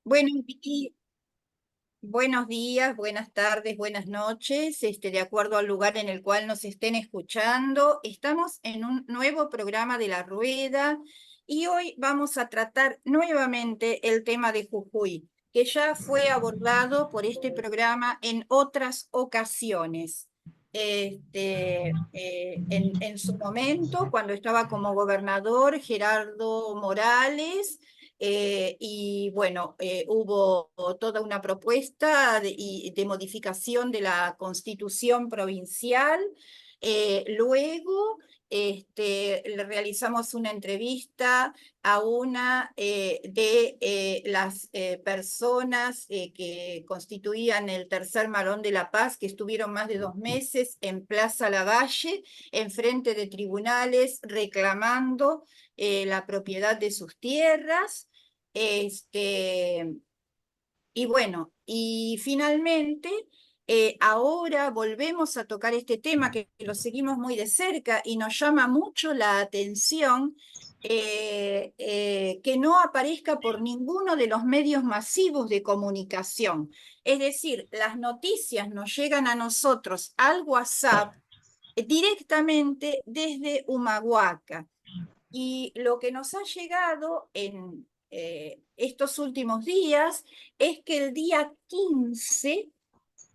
Buenos, buenos días, buenas tardes, buenas noches, de acuerdo al lugar en el cual nos estén escuchando. Estamos en un nuevo programa de La Rueda y hoy vamos a tratar nuevamente el tema de Jujuy, que ya fue abordado por este programa en otras ocasiones. En su momento, cuando estaba como gobernador Gerardo Morales, y bueno, hubo toda una propuesta de modificación de la constitución provincial. Luego le realizamos una entrevista a una de las personas que constituían el Tercer Marón de la Paz, que estuvieron más de 2 meses en Plaza Lavalle, en frente de tribunales, reclamando la propiedad de sus tierras. Este, y bueno, y finalmente, ahora volvemos a tocar este tema que lo seguimos muy de cerca y nos llama mucho la atención, que no aparezca por ninguno de los medios masivos de comunicación. Es decir, las noticias nos llegan a nosotros al WhatsApp directamente desde Humahuaca. Y lo que nos ha llegado en estos últimos días es que el día 15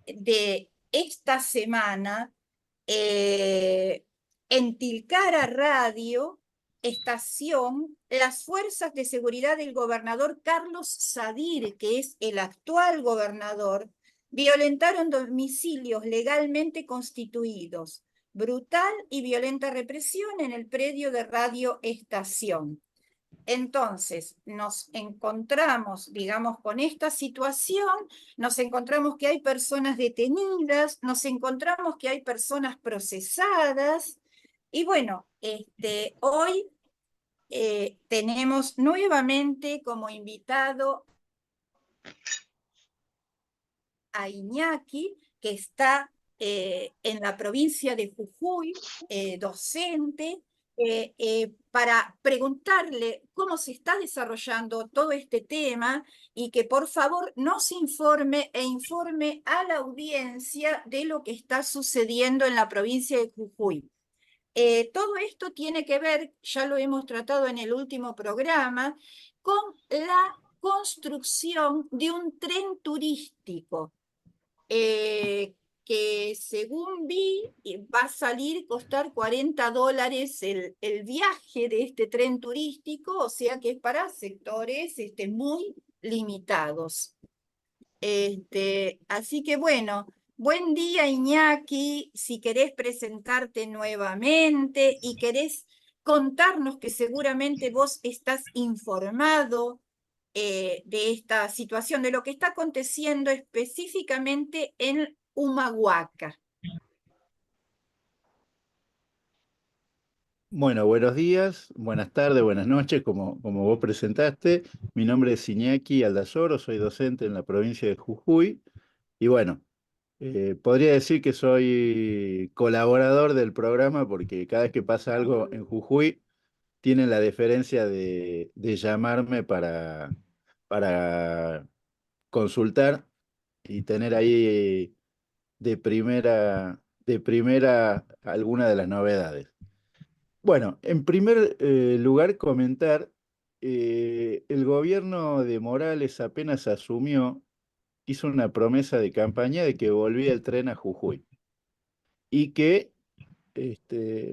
de esta semana, eh, en Tilcara Radio, estación, las fuerzas de seguridad del gobernador Carlos Sadir, que es el actual gobernador, violentaron domicilios legalmente constituidos. Brutal y violenta represión en el predio de Radio Estación. Entonces, nos encontramos, digamos, con esta situación, nos encontramos que hay personas detenidas, nos encontramos que hay personas procesadas, y bueno, hoy tenemos nuevamente como invitado a Iñaki, que está en la provincia de Jujuy, docente, para preguntarle cómo se está desarrollando todo este tema y que por favor nos informe e informe a la audiencia de lo que está sucediendo en la provincia de Jujuy. Todo esto tiene que ver, ya lo hemos tratado en el último programa, con la construcción de un tren turístico, eh, que según vi va a salir costar $40 el viaje de este tren turístico, o sea que es para sectores muy limitados. Así que bueno, buen día Iñaki, si querés presentarte nuevamente y querés contarnos, que seguramente vos estás informado de esta situación, de lo que está aconteciendo específicamente en Humahuaca. Bueno, buenos días, buenas tardes, buenas noches, como vos presentaste. Mi nombre es Iñaki Aldazoro, soy docente en la provincia de Jujuy y bueno, podría decir que soy colaborador del programa porque cada vez que pasa algo en Jujuy tienen la deferencia de llamarme para consultar y tener ahí de primera alguna de las novedades. Bueno, en primer lugar comentar, el gobierno de Morales apenas asumió, hizo una promesa de campaña de que volvía el tren a Jujuy y que,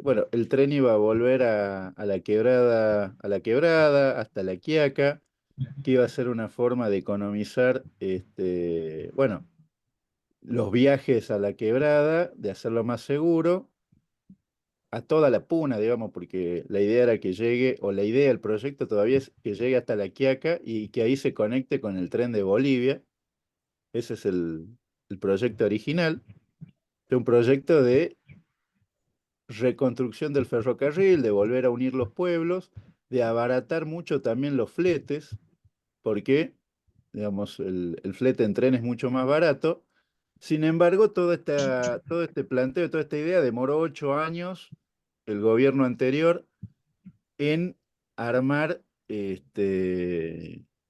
bueno, el tren iba a volver a la quebrada, hasta La Quiaca, que iba a ser una forma de economizar, bueno, los viajes a la quebrada, de hacerlo más seguro a toda la puna, digamos, porque la idea era que llegue, o la idea del proyecto todavía es que llegue hasta La Quiaca y que ahí se conecte con el tren de Bolivia. Ese es el proyecto original, de un proyecto de reconstrucción del ferrocarril, de volver a unir los pueblos, de abaratar mucho también los fletes, porque, digamos, el flete en tren es mucho más barato. Sin embargo, todo este planteo, toda esta idea demoró 8 años el gobierno anterior en armar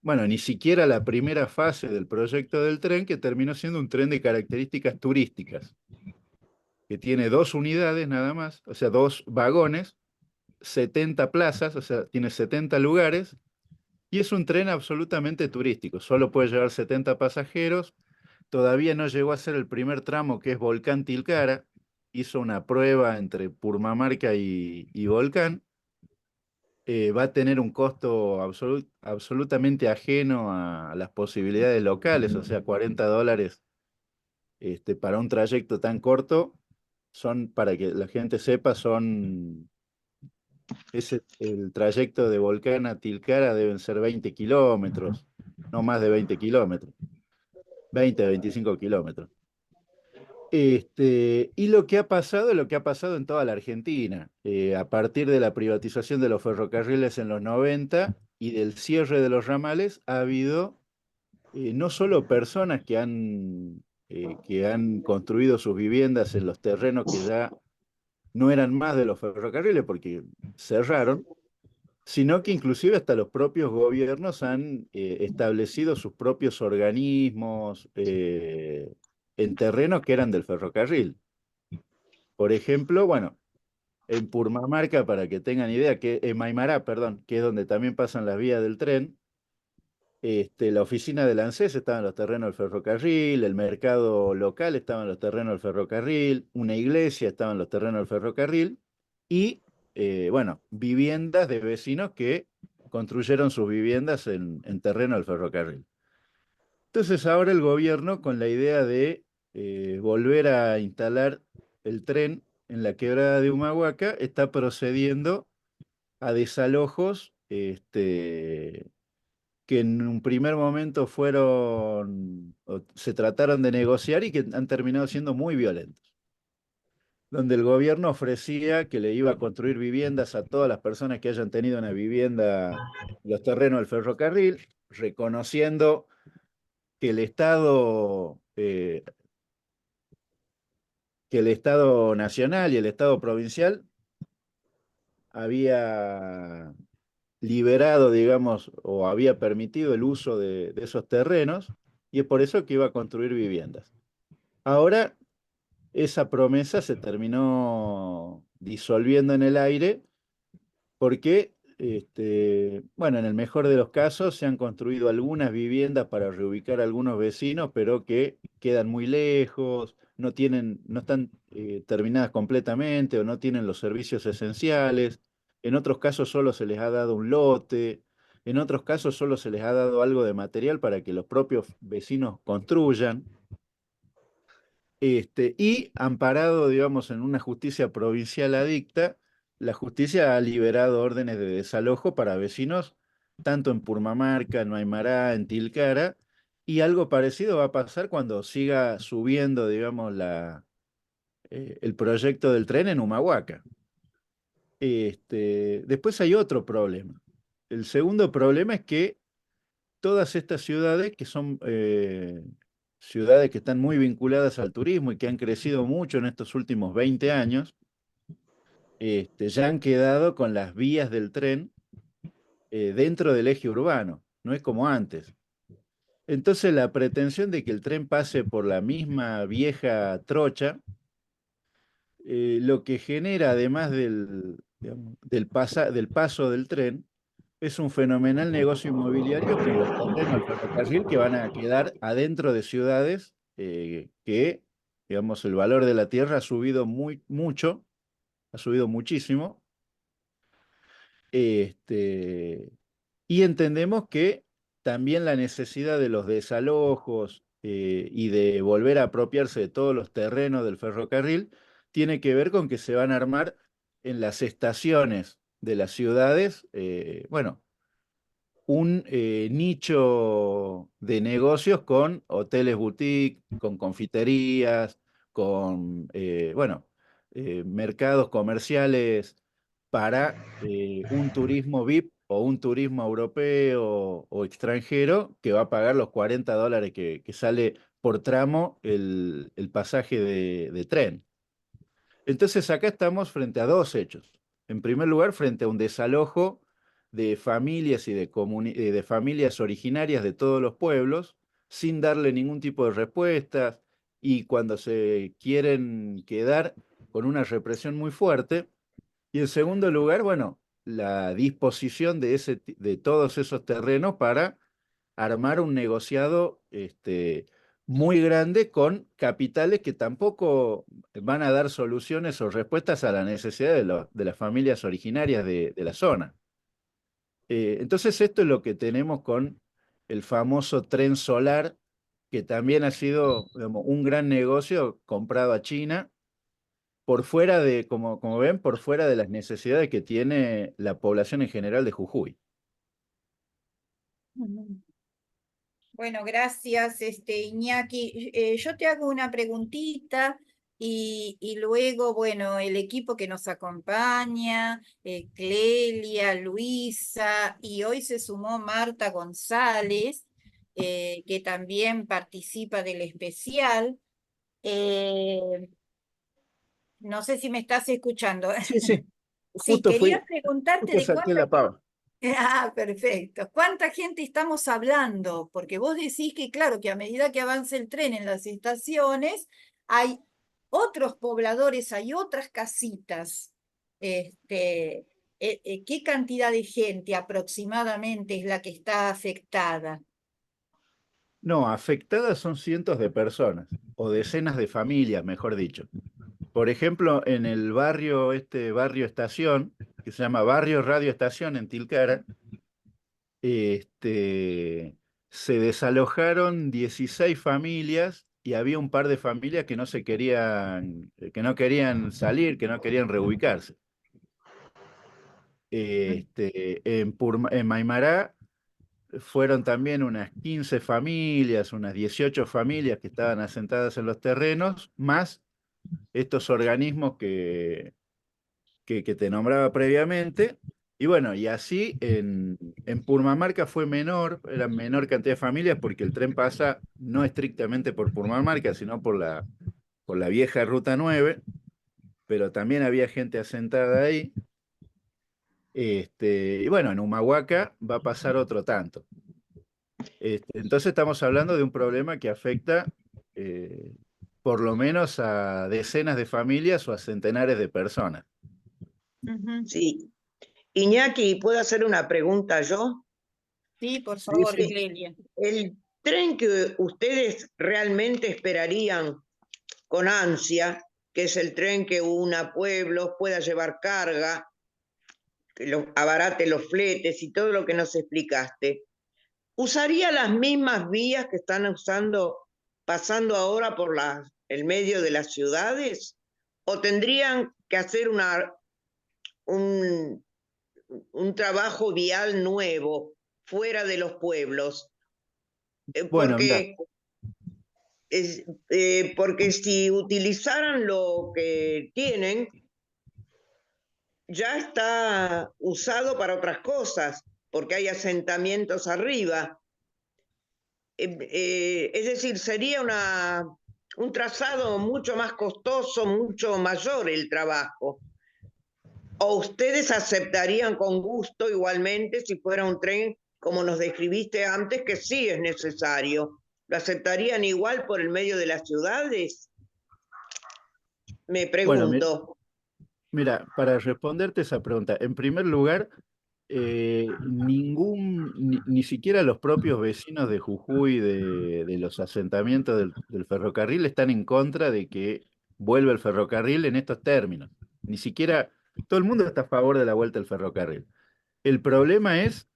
bueno, ni siquiera la primera fase del proyecto del tren, que terminó siendo un tren de características turísticas, que tiene dos unidades nada más, o sea, dos vagones, 70 plazas, o sea, tiene 70 lugares, y es un tren absolutamente turístico, solo puede llevar 70 pasajeros. Todavía no llegó a ser el primer tramo, que es Volcán Tilcara. Hizo una prueba entre Purmamarca y Volcán. Va a tener un costo absolutamente ajeno a las posibilidades locales, o sea, $40 para un trayecto tan corto. Son, para que la gente sepa, el trayecto de Volcán a Tilcara deben ser 20 kilómetros, no más de 20 kilómetros, 20, 25 kilómetros. Y lo que ha pasado es lo que ha pasado en toda la Argentina. A partir de la privatización de los ferrocarriles en los 90 y del cierre de los ramales, ha habido no solo personas que han construido sus viviendas en los terrenos que ya no eran más de los ferrocarriles porque cerraron, sino que inclusive hasta los propios gobiernos han establecido sus propios organismos en terrenos que eran del ferrocarril. Por ejemplo, bueno, en Purmamarca, para que tengan idea, en Maimará, perdón, que es donde también pasan las vías del tren, la oficina del ANSES estaba en los terrenos del ferrocarril, el mercado local estaba en los terrenos del ferrocarril, una iglesia estaba en los terrenos del ferrocarril y, bueno, viviendas de vecinos que construyeron sus viviendas en terreno del ferrocarril. Entonces ahora el gobierno, con la idea de volver a instalar el tren en la quebrada de Humahuaca, está procediendo a desalojos que en un primer momento se trataron de negociar y que han terminado siendo muy violentos, donde el gobierno ofrecía que le iba a construir viviendas a todas las personas que hayan tenido una vivienda en los terrenos del ferrocarril, reconociendo que el Estado nacional y el Estado provincial había liberado, digamos, o había permitido el uso de esos terrenos, y es por eso que iba a construir viviendas. Ahora, esa promesa se terminó disolviendo en el aire porque, bueno, en el mejor de los casos se han construido algunas viviendas para reubicar a algunos vecinos, pero que quedan muy lejos, no están terminadas completamente o no tienen los servicios esenciales. En otros casos solo se les ha dado un lote, en otros casos solo se les ha dado algo de material para que los propios vecinos construyan. Y amparado, digamos, en una justicia provincial adicta, la justicia ha liberado órdenes de desalojo para vecinos tanto en Purmamarca, en Maimará, en Tilcara, y algo parecido va a pasar cuando siga subiendo, digamos, el proyecto del tren en Humahuaca. Después hay otro problema. El segundo problema es que todas estas ciudades, que son ciudades que están muy vinculadas al turismo y que han crecido mucho en estos últimos 20 años, ya han quedado con las vías del tren dentro del eje urbano, no es como antes. Entonces la pretensión de que el tren pase por la misma vieja trocha, lo que genera, además digamos, del paso del tren, es un fenomenal negocio inmobiliario con los terrenos del ferrocarril que van a quedar adentro de ciudades que, digamos, el valor de la tierra ha subido mucho, ha subido muchísimo. Este, y entendemos que también la necesidad de los desalojos y de volver a apropiarse de todos los terrenos del ferrocarril tiene que ver con que se van a armar en las estaciones de las ciudades, bueno, un nicho de negocios con hoteles boutique, con confiterías, con, bueno, mercados comerciales para un turismo VIP o un turismo europeo o extranjero que va a pagar los $40 que sale por tramo el pasaje de tren. Entonces acá estamos frente a dos hechos. En primer lugar, frente a un desalojo de familias y de familias originarias de todos los pueblos, sin darle ningún tipo de respuestas, y cuando se quieren quedar con una represión muy fuerte. Y en segundo lugar, bueno, la disposición de todos esos terrenos para armar un negociado muy grande con capitales que tampoco van a dar soluciones o respuestas a la necesidad de las familias originarias de la zona. Entonces esto es lo que tenemos con el famoso tren solar, que también ha sido, digamos, un gran negocio comprado a China por fuera como ven, por fuera de las necesidades que tiene la población en general de Jujuy. Ujú. Bueno, gracias, Iñaki. Yo te hago una preguntita y luego, bueno, el equipo que nos acompaña, Clelia, Luisa, y hoy se sumó Marta González, que también participa del especial. Eh, no sé si me estás escuchando. Sí, sí, Sí, justo quería preguntarte justo de salté cuánta la pava. Ah, perfecto. ¿Cuánta gente estamos hablando? Porque vos decís que, claro, que a medida que avance el tren en las estaciones, hay otros pobladores, hay otras casitas. ¿Qué cantidad de gente aproximadamente es la que está afectada? No, afectadas son cientos de personas, o decenas de familias, mejor dicho. Por ejemplo, en el barrio, este barrio estación, que se llama Barrio Radio Estación en Tilcara, este, se desalojaron 16 familias y había un par de familias que no se querían, que no querían salir, que no querían reubicarse. En Maimará fueron también unas 15 familias, unas 18 familias que estaban asentadas en los terrenos, más estos organismos que te nombraba previamente. Y bueno, y así en Purmamarca fue menor, era menor cantidad de familias porque el tren pasa no estrictamente por Purmamarca, sino por la vieja Ruta 9, pero también había gente asentada ahí. Y bueno, en Humahuaca va a pasar otro tanto. Entonces estamos hablando de un problema que afecta eh, por lo menos a decenas de familias o a centenares de personas. Ujú. Sí. Iñaki, ¿puedo hacer una pregunta yo? Sí, por Sí, favor, sí. Clelia. El tren que ustedes realmente esperarían con ansia, que es el tren que una pueblos, pueda llevar carga, que abarate los fletes y todo lo que nos explicaste, ¿usaría las mismas vías que están pasando ahora por el medio de las ciudades? ¿O tendrían que hacer un, un trabajo vial nuevo fuera de los pueblos? Bueno, mira, Porque si utilizaran lo que tienen, ya está usado para otras cosas, porque hay asentamientos arriba. Es decir, sería un trazado mucho más costoso, mucho mayor el trabajo. ¿O ustedes aceptarían con gusto igualmente si fuera un tren como nos describiste antes, que sí es necesario? ¿Lo aceptarían igual por el medio de las ciudades? Me bueno, pregunto. mira, para responderte esa pregunta, en primer lugar, ni siquiera los propios vecinos de Jujuy, de los asentamientos del ferrocarril, están en contra de que vuelva el ferrocarril en estos términos. Ni siquiera todo el mundo está a favor de la vuelta del ferrocarril. El problema es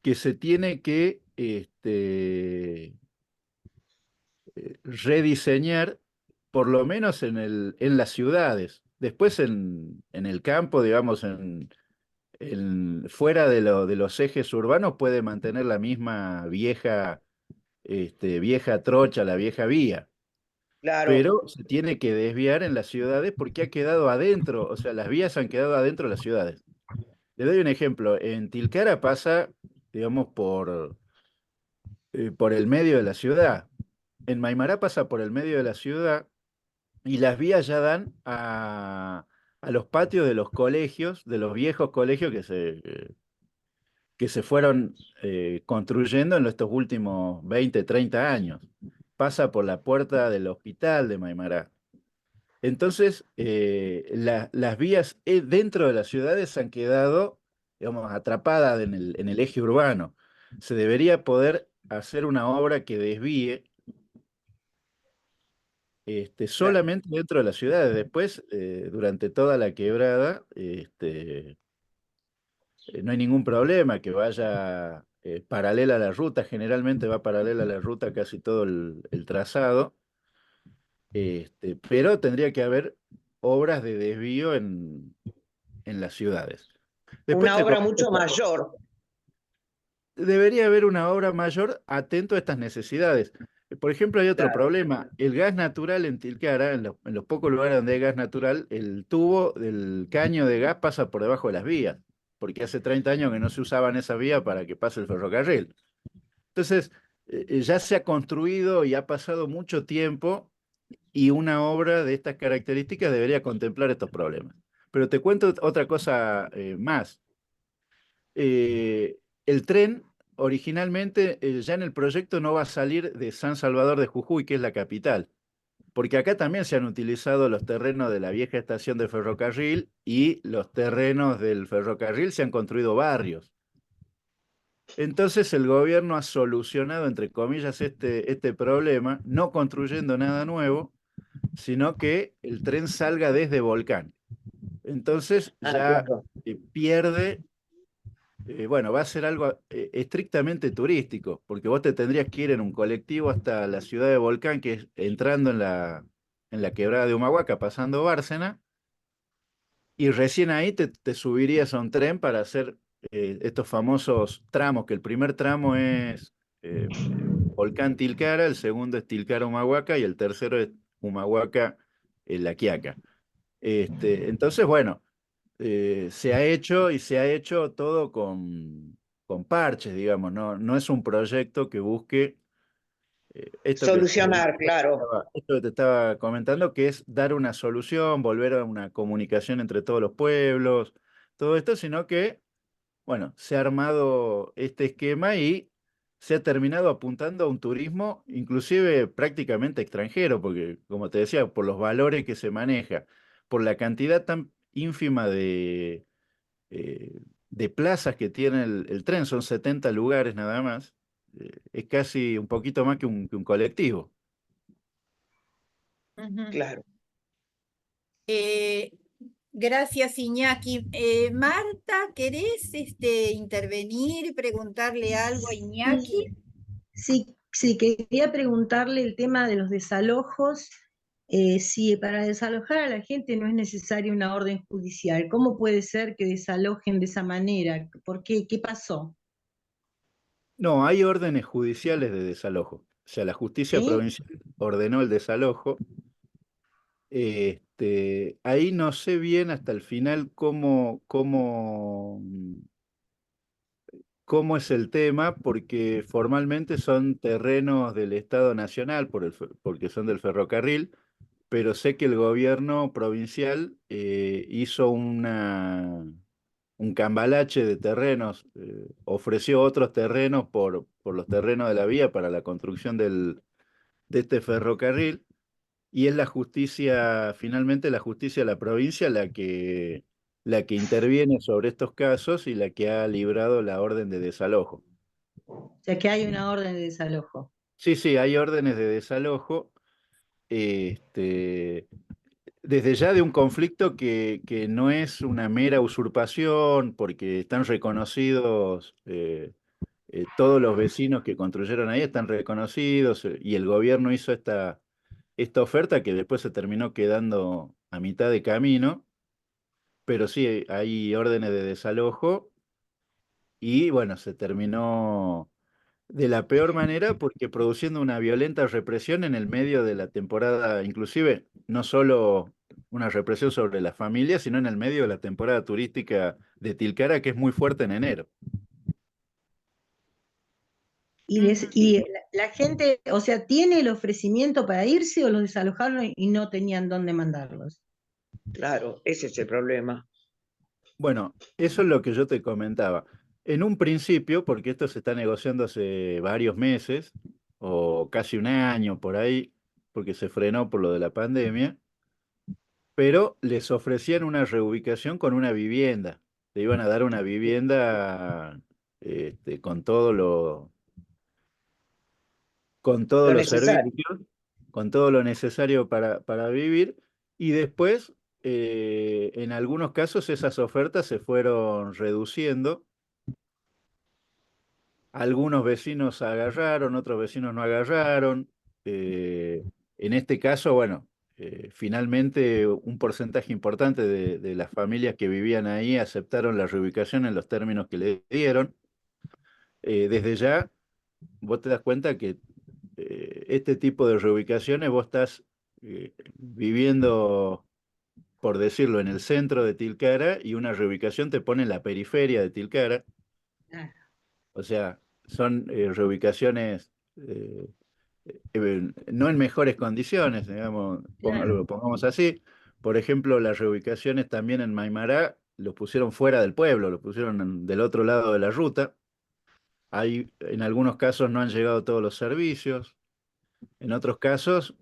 que se tiene que rediseñar, por lo menos en las ciudades. Después en el campo, digamos, fuera de los ejes urbanos puede mantener la misma vieja trocha, la vieja vía, Claro, pero se tiene que desviar en las ciudades porque ha quedado adentro, o sea, las vías han quedado adentro de las ciudades. Le doy un ejemplo, en Tilcara pasa, digamos, por el medio de la ciudad. En Maimará pasa por el medio de la ciudad y las vías ya dan a los patios de los colegios, de los viejos colegios que se fueron construyendo en estos últimos 20, 30 años. Pasa por la puerta del hospital de Maimará. Entonces, las vías dentro de las ciudades han quedado, digamos, atrapadas en el eje urbano. Se debería poder hacer una obra que desvíe Claro. solamente dentro de las ciudades. Después, durante toda la quebrada, no hay ningún problema que vaya paralela a la ruta. Generalmente va paralela a la ruta casi todo el trazado. Pero tendría que haber obras de desvío en las ciudades. Después Una te obra comento mucho otra cosa. mayor. Debería haber una obra mayor atento a estas necesidades. Por ejemplo, hay otro Claro. problema. El gas natural en Tilcara, en los pocos lugares donde hay gas natural, el tubo del caño de gas pasa por debajo de las vías, porque hace 30 años que no se usaban esas vías para que pase el ferrocarril. Entonces, ya se ha construido y ha pasado mucho tiempo y una obra de estas características debería contemplar estos problemas. Pero te cuento otra cosa más. El tren originalmente ya en el proyecto no va a salir de San Salvador de Jujuy, que es la capital, porque acá también se han utilizado los terrenos de la vieja estación de ferrocarril y los terrenos del ferrocarril se han construido barrios. Entonces el gobierno ha solucionado, entre comillas, este problema, no construyendo nada nuevo, sino que el tren salga desde Volcán. Entonces Ah, ya claro. pierde, bueno, va a ser algo estrictamente turístico, porque vos te tendrías que ir en un colectivo hasta la ciudad de Volcán, que es entrando en la quebrada de Humahuaca, pasando Bárcena, y recién ahí te subirías a un tren para hacer estos famosos tramos, que el primer tramo es Volcán Tilcara, el segundo es Tilcara Humahuaca y el tercero es Humahuaca La Quiaca. Entonces, bueno, se ha hecho y se ha hecho todo con parches, digamos, no es un proyecto que busque Solucionar, claro. esto que te estaba comentando, que es dar una solución, volver a una comunicación entre todos los pueblos, todo esto, sino que, bueno, se ha armado este esquema y se ha terminado apuntando a un turismo inclusive prácticamente extranjero, porque, como te decía, por los valores que se maneja, por la cantidad tan ínfima de plazas que tiene el tren, son 70 lugares nada más, es casi un poquito más que un colectivo. Ujú. Claro. Eh, gracias, Iñaki. Marta, ¿querés intervenir y preguntarle algo a Iñaki? Sí, sí, quería preguntarle el tema de los desalojos, si para desalojar a la gente no es necesaria una orden judicial. ¿Cómo puede ser que desalojen de esa manera? ¿Por qué? ¿Qué pasó? No, hay órdenes judiciales de desalojo. O sea, la justicia ¿Sí? provincial ordenó el desalojo. Ahí no sé bien hasta el final cómo es el tema, porque formalmente son terrenos del Estado Nacional, porque son del ferrocarril, pero sé que el gobierno provincial hizo un cambalache de terrenos, ofreció otros terrenos por los terrenos de la vía para la construcción de este ferrocarril, y es la justicia, finalmente la justicia de la provincia la que interviene sobre estos casos y la que ha librado la orden de desalojo. O sea, que hay una orden de desalojo. Sí, sí, hay órdenes de desalojo. Este, desde ya de un conflicto que no es una mera usurpación, porque están reconocidos, todos los vecinos que construyeron ahí están reconocidos, y el gobierno hizo esta oferta que después se terminó quedando a mitad de camino, pero sí hay órdenes de desalojo y bueno, se terminó de la peor manera porque produciendo una violenta represión en el medio de la temporada, inclusive no solo una represión sobre las familias, sino en el medio de la temporada turística de Tilcara, que es muy fuerte en enero. Y la gente, o sea, ¿tiene el ofrecimiento para irse o los desalojaron y no tenían dónde mandarlos? Claro, ese es el problema. Bueno, eso es lo que yo te comentaba. En un principio, porque esto se está negociando hace varios meses, o casi un año por ahí, porque se frenó por lo de la pandemia, pero les ofrecían una reubicación con una vivienda. Le iban a dar una vivienda con con todos Lo los necesario. servicios, con todo lo necesario para vivir, y después, en algunos casos, esas ofertas se fueron reduciendo. Algunos vecinos agarraron, otros vecinos no agarraron. Eh, en este caso, bueno, finalmente un porcentaje importante de las familias que vivían ahí aceptaron la reubicación en los términos que le dieron. Desde ya, vos te das cuenta que este tipo de reubicaciones vos estás viviendo, por decirlo, en el centro de Tilcara, y una reubicación te pone en la periferia de Tilcara. Ah, O sea, son reubicaciones no en mejores condiciones, digamos, claro. lo pongamos así. Por ejemplo, las reubicaciones también en Maimará los pusieron fuera del pueblo, los pusieron del otro lado de la ruta. Hay, en algunos casos no han llegado todos los servicios. En otros casos,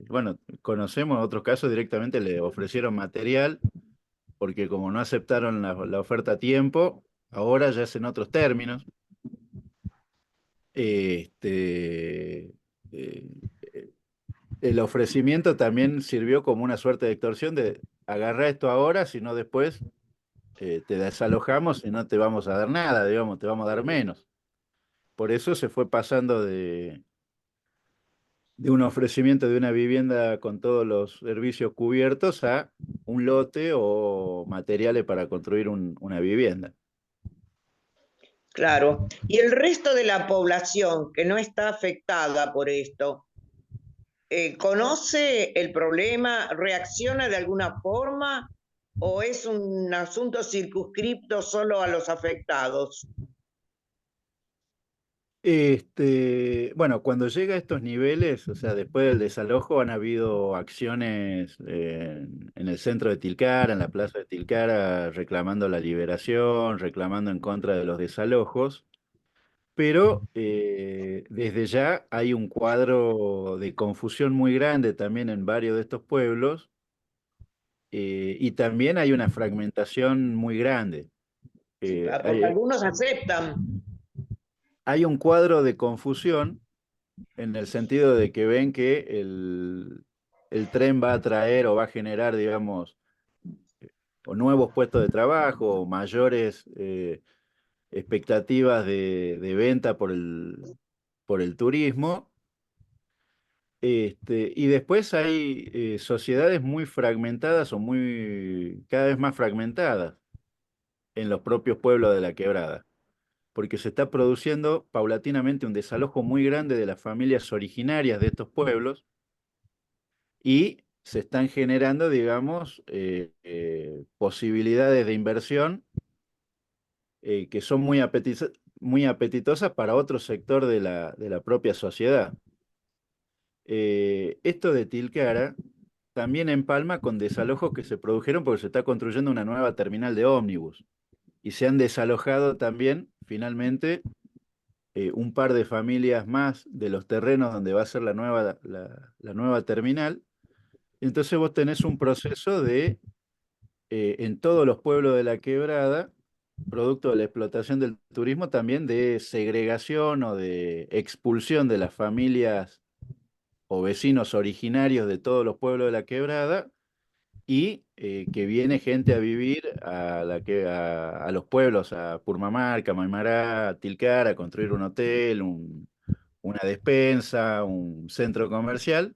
bueno, conocemos otros casos directamente le ofrecieron material porque como no aceptaron la oferta a tiempo, ahora ya es en otros términos. Este, eh, el ofrecimiento también sirvió como una suerte de extorsión de agarrar esto ahora, si no después te desalojamos y no te vamos a dar nada, digamos, te vamos a dar menos. Por eso se fue pasando de un ofrecimiento de una vivienda con todos los servicios cubiertos a un lote o materiales para construir una vivienda. Claro. Y el resto de la población que no está afectada por esto, ¿conoce el problema? ¿Reacciona de alguna forma? ¿O es un asunto circunscripto solo a los afectados? Bueno, cuando llega a estos niveles, o sea, después del desalojo han habido acciones en el centro de Tilcara, en la plaza de Tilcara, reclamando la liberación, reclamando en contra de los desalojos, pero desde ya hay un cuadro de confusión muy grande también en varios de estos pueblos, y también hay una fragmentación muy grande. Sí, Eh, porque hay, algunos aceptan. hay un cuadro de confusión en el sentido de que ven que el tren va a traer o va a generar, digamos, o nuevos puestos de trabajo, o mayores expectativas de venta por el turismo. Y después hay sociedades muy fragmentadas o cada vez más fragmentadas en los propios pueblos de la quebrada, porque se está produciendo paulatinamente un desalojo muy grande de las familias originarias de estos pueblos, y se están generando, digamos, posibilidades de inversión que son muy apetitosas para otro sector de la propia sociedad. Esto de Tilcara también empalma con desalojos que se produjeron porque se está construyendo una nueva terminal de ómnibus, y se han desalojado también, finalmente, un par de familias más de los terrenos donde va a ser la nueva terminal. Entonces vos tenés un proceso en todos los pueblos de la quebrada, producto de la explotación del turismo, también de segregación o de expulsión de las familias o vecinos originarios de todos los pueblos de la quebrada, y que viene gente a vivir a los pueblos, a Purmamarca, Maimará, Tilcara, a construir un hotel, una despensa, un centro comercial,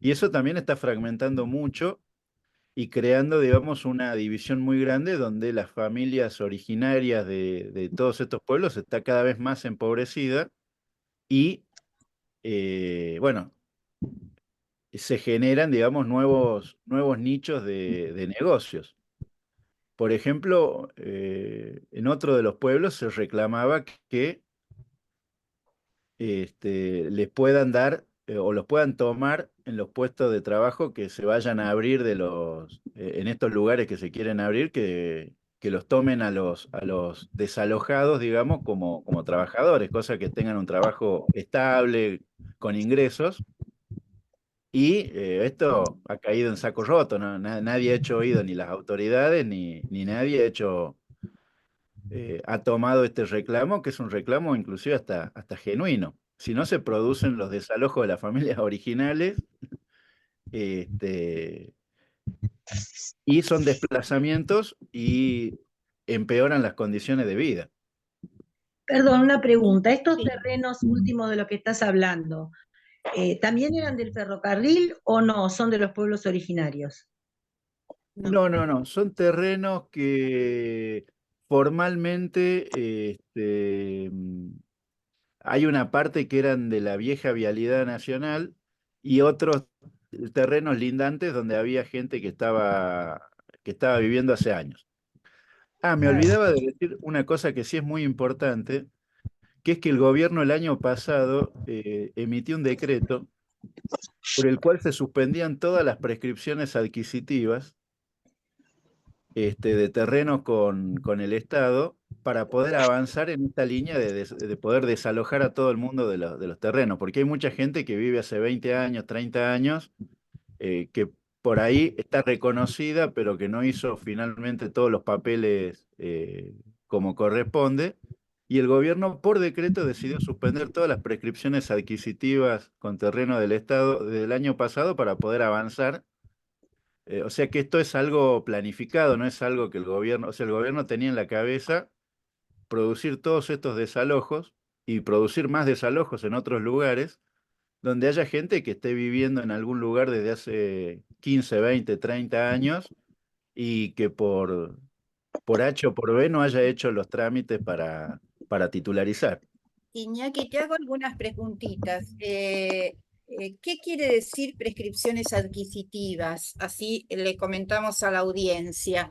y eso también está fragmentando mucho y creando, digamos, una división muy grande donde las familias originarias de todos estos pueblos está cada vez más empobrecida, y, bueno, se generan, digamos, nuevos nichos de negocios. Por ejemplo, en otro de los pueblos se reclamaba que les puedan dar o los puedan tomar en los puestos de trabajo que se vayan a abrir en estos lugares que se quieren abrir, que los tomen a los desalojados, digamos, como trabajadores, cosa que tengan un trabajo estable, con ingresos. Y esto ha caído en saco roto, ¿no? Nadie ha hecho oído, ni las autoridades, ni nadie ha tomado este reclamo, que es un reclamo inclusive hasta genuino. Si no se producen los desalojos de las familias originales, este, y son desplazamientos y empeoran las condiciones de vida. Perdón, una pregunta. ¿Estos Sí. terrenos últimos de los que estás hablando, también eran del ferrocarril o no? ¿Son de los pueblos originarios? No, son terrenos que formalmente hay una parte que eran de la vieja vialidad nacional y otros terrenos lindantes donde había gente que estaba viviendo hace años. Me olvidaba de decir una cosa que sí es muy importante, que es que el gobierno el año pasado emitió un decreto por el cual se suspendían todas las prescripciones adquisitivas de terrenos con el Estado para poder avanzar en esta línea de poder desalojar a todo el mundo de los terrenos, porque hay mucha gente que vive hace 20 años, 30 años, que por ahí está reconocida, pero que no hizo finalmente todos los papeles como corresponde, y el gobierno por decreto decidió suspender todas las prescripciones adquisitivas con terreno del Estado desde el año pasado para poder avanzar. O sea que esto es algo planificado, no es algo que el gobierno, o sea, el gobierno tenía en la cabeza producir todos estos desalojos y producir más desalojos en otros lugares donde haya gente que esté viviendo en algún lugar desde hace 15, 20, 30 años y que por H o por B no haya hecho los trámites para titularizar. Iñaki, te hago algunas preguntitas. ¿Qué quiere decir prescripciones adquisitivas? Así le comentamos a la audiencia.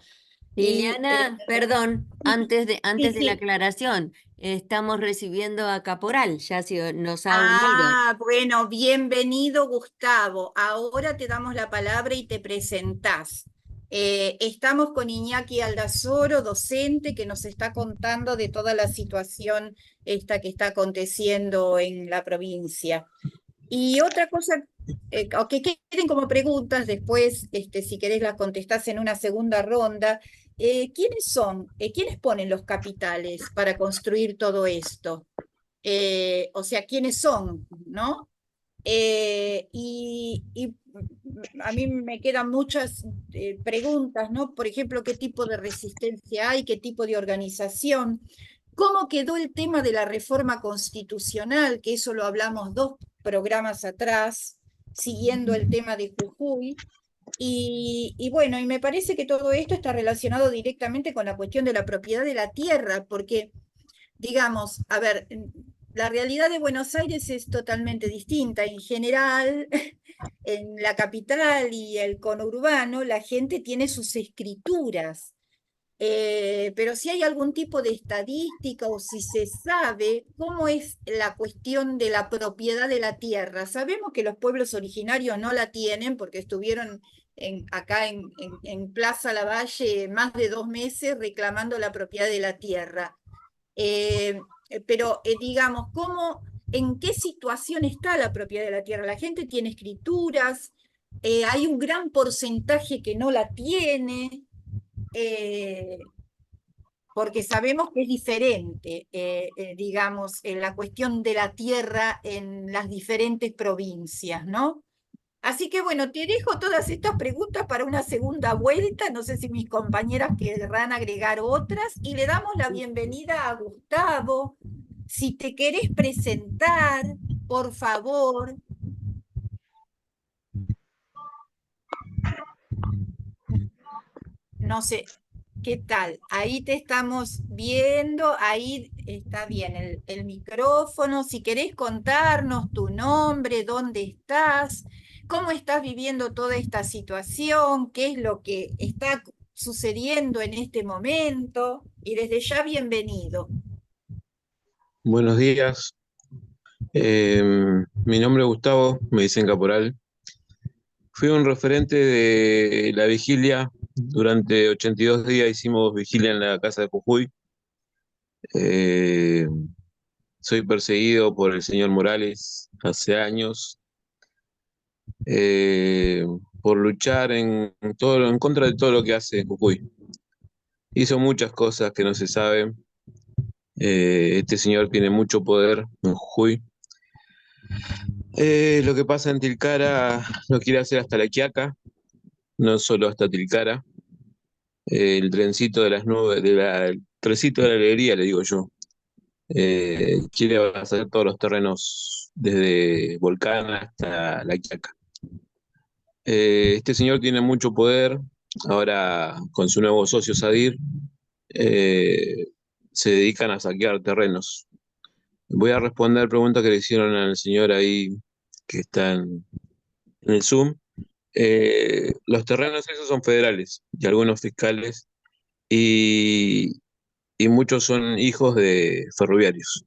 Y, Liliana, perdón, antes de la sí. aclaración, estamos recibiendo a Caporal, ya se nos ha unido. Bueno, bienvenido, Gustavo. Ahora te damos la palabra y te presentás. Estamos con Iñaki Aldazoro, docente, que nos está contando de toda la situación esta que está aconteciendo en la provincia. Y otra cosa, o que queden como preguntas después, si querés las contestás en una segunda ronda. ¿Quiénes son? ¿Quiénes ponen los capitales para construir todo esto? O sea, ¿quiénes son? ¿No? Y a mí me quedan muchas preguntas, ¿no? Por ejemplo, ¿qué tipo de resistencia hay? ¿Qué tipo de organización? ¿Cómo quedó el tema de la reforma constitucional? Que eso lo hablamos 2 programas atrás, siguiendo el tema de Jujuy. Y bueno, y me parece que todo esto está relacionado directamente con la cuestión de la propiedad de la tierra, porque, digamos, a ver, la realidad de Buenos Aires es totalmente distinta. En general, en la capital y el conurbano, la gente tiene sus escrituras. Pero si hay algún tipo de estadística o si se sabe cómo es la cuestión de la propiedad de la tierra. Sabemos que los pueblos originarios no la tienen porque estuvieron acá en Plaza Lavalle más de 2 meses reclamando la propiedad de la tierra. Pero digamos, ¿en qué situación está la propiedad de la tierra? La gente tiene escrituras, hay un gran porcentaje que no la tiene. Porque sabemos que es diferente, digamos, en la cuestión de la tierra en las diferentes provincias, ¿no? Así que bueno, te dejo todas estas preguntas para una segunda vuelta. No sé si mis compañeras querrán agregar otras y le damos la bienvenida a Gustavo. Si te querés presentar, por favor. No sé, ¿qué tal? Ahí te estamos viendo, ahí está bien el micrófono. Si querés contarnos tu nombre, dónde estás, cómo estás viviendo toda esta situación, qué es lo que está sucediendo en este momento. Y desde ya, bienvenido. Buenos días. Mi nombre es Gustavo, me dicen Caporal. Fui un referente de la vigilia. Durante 82 días hicimos vigilia en la casa de Jujuy. Eh, Soy perseguido por el señor Morales hace años eh, por luchar en contra de todo lo que hace Jujuy. Hizo muchas cosas que no se saben. Este señor tiene mucho poder en Jujuy. Lo que pasa en Tilcara lo quiere hacer hasta La Quiaca, no solo hasta Tilcara. El trencito de las nubes, el trencito de la alegría, le digo yo. Quiere hacer todos los terrenos desde Volcán hasta La Quiaca. Este señor tiene mucho poder. Ahora, con su nuevo socio Sadir, eh, se dedican a saquear terrenos. Voy a responder preguntas que le hicieron al señor ahí que está en el Zoom. Los terrenos esos son federales y algunos fiscales y, y muchos son hijos de ferroviarios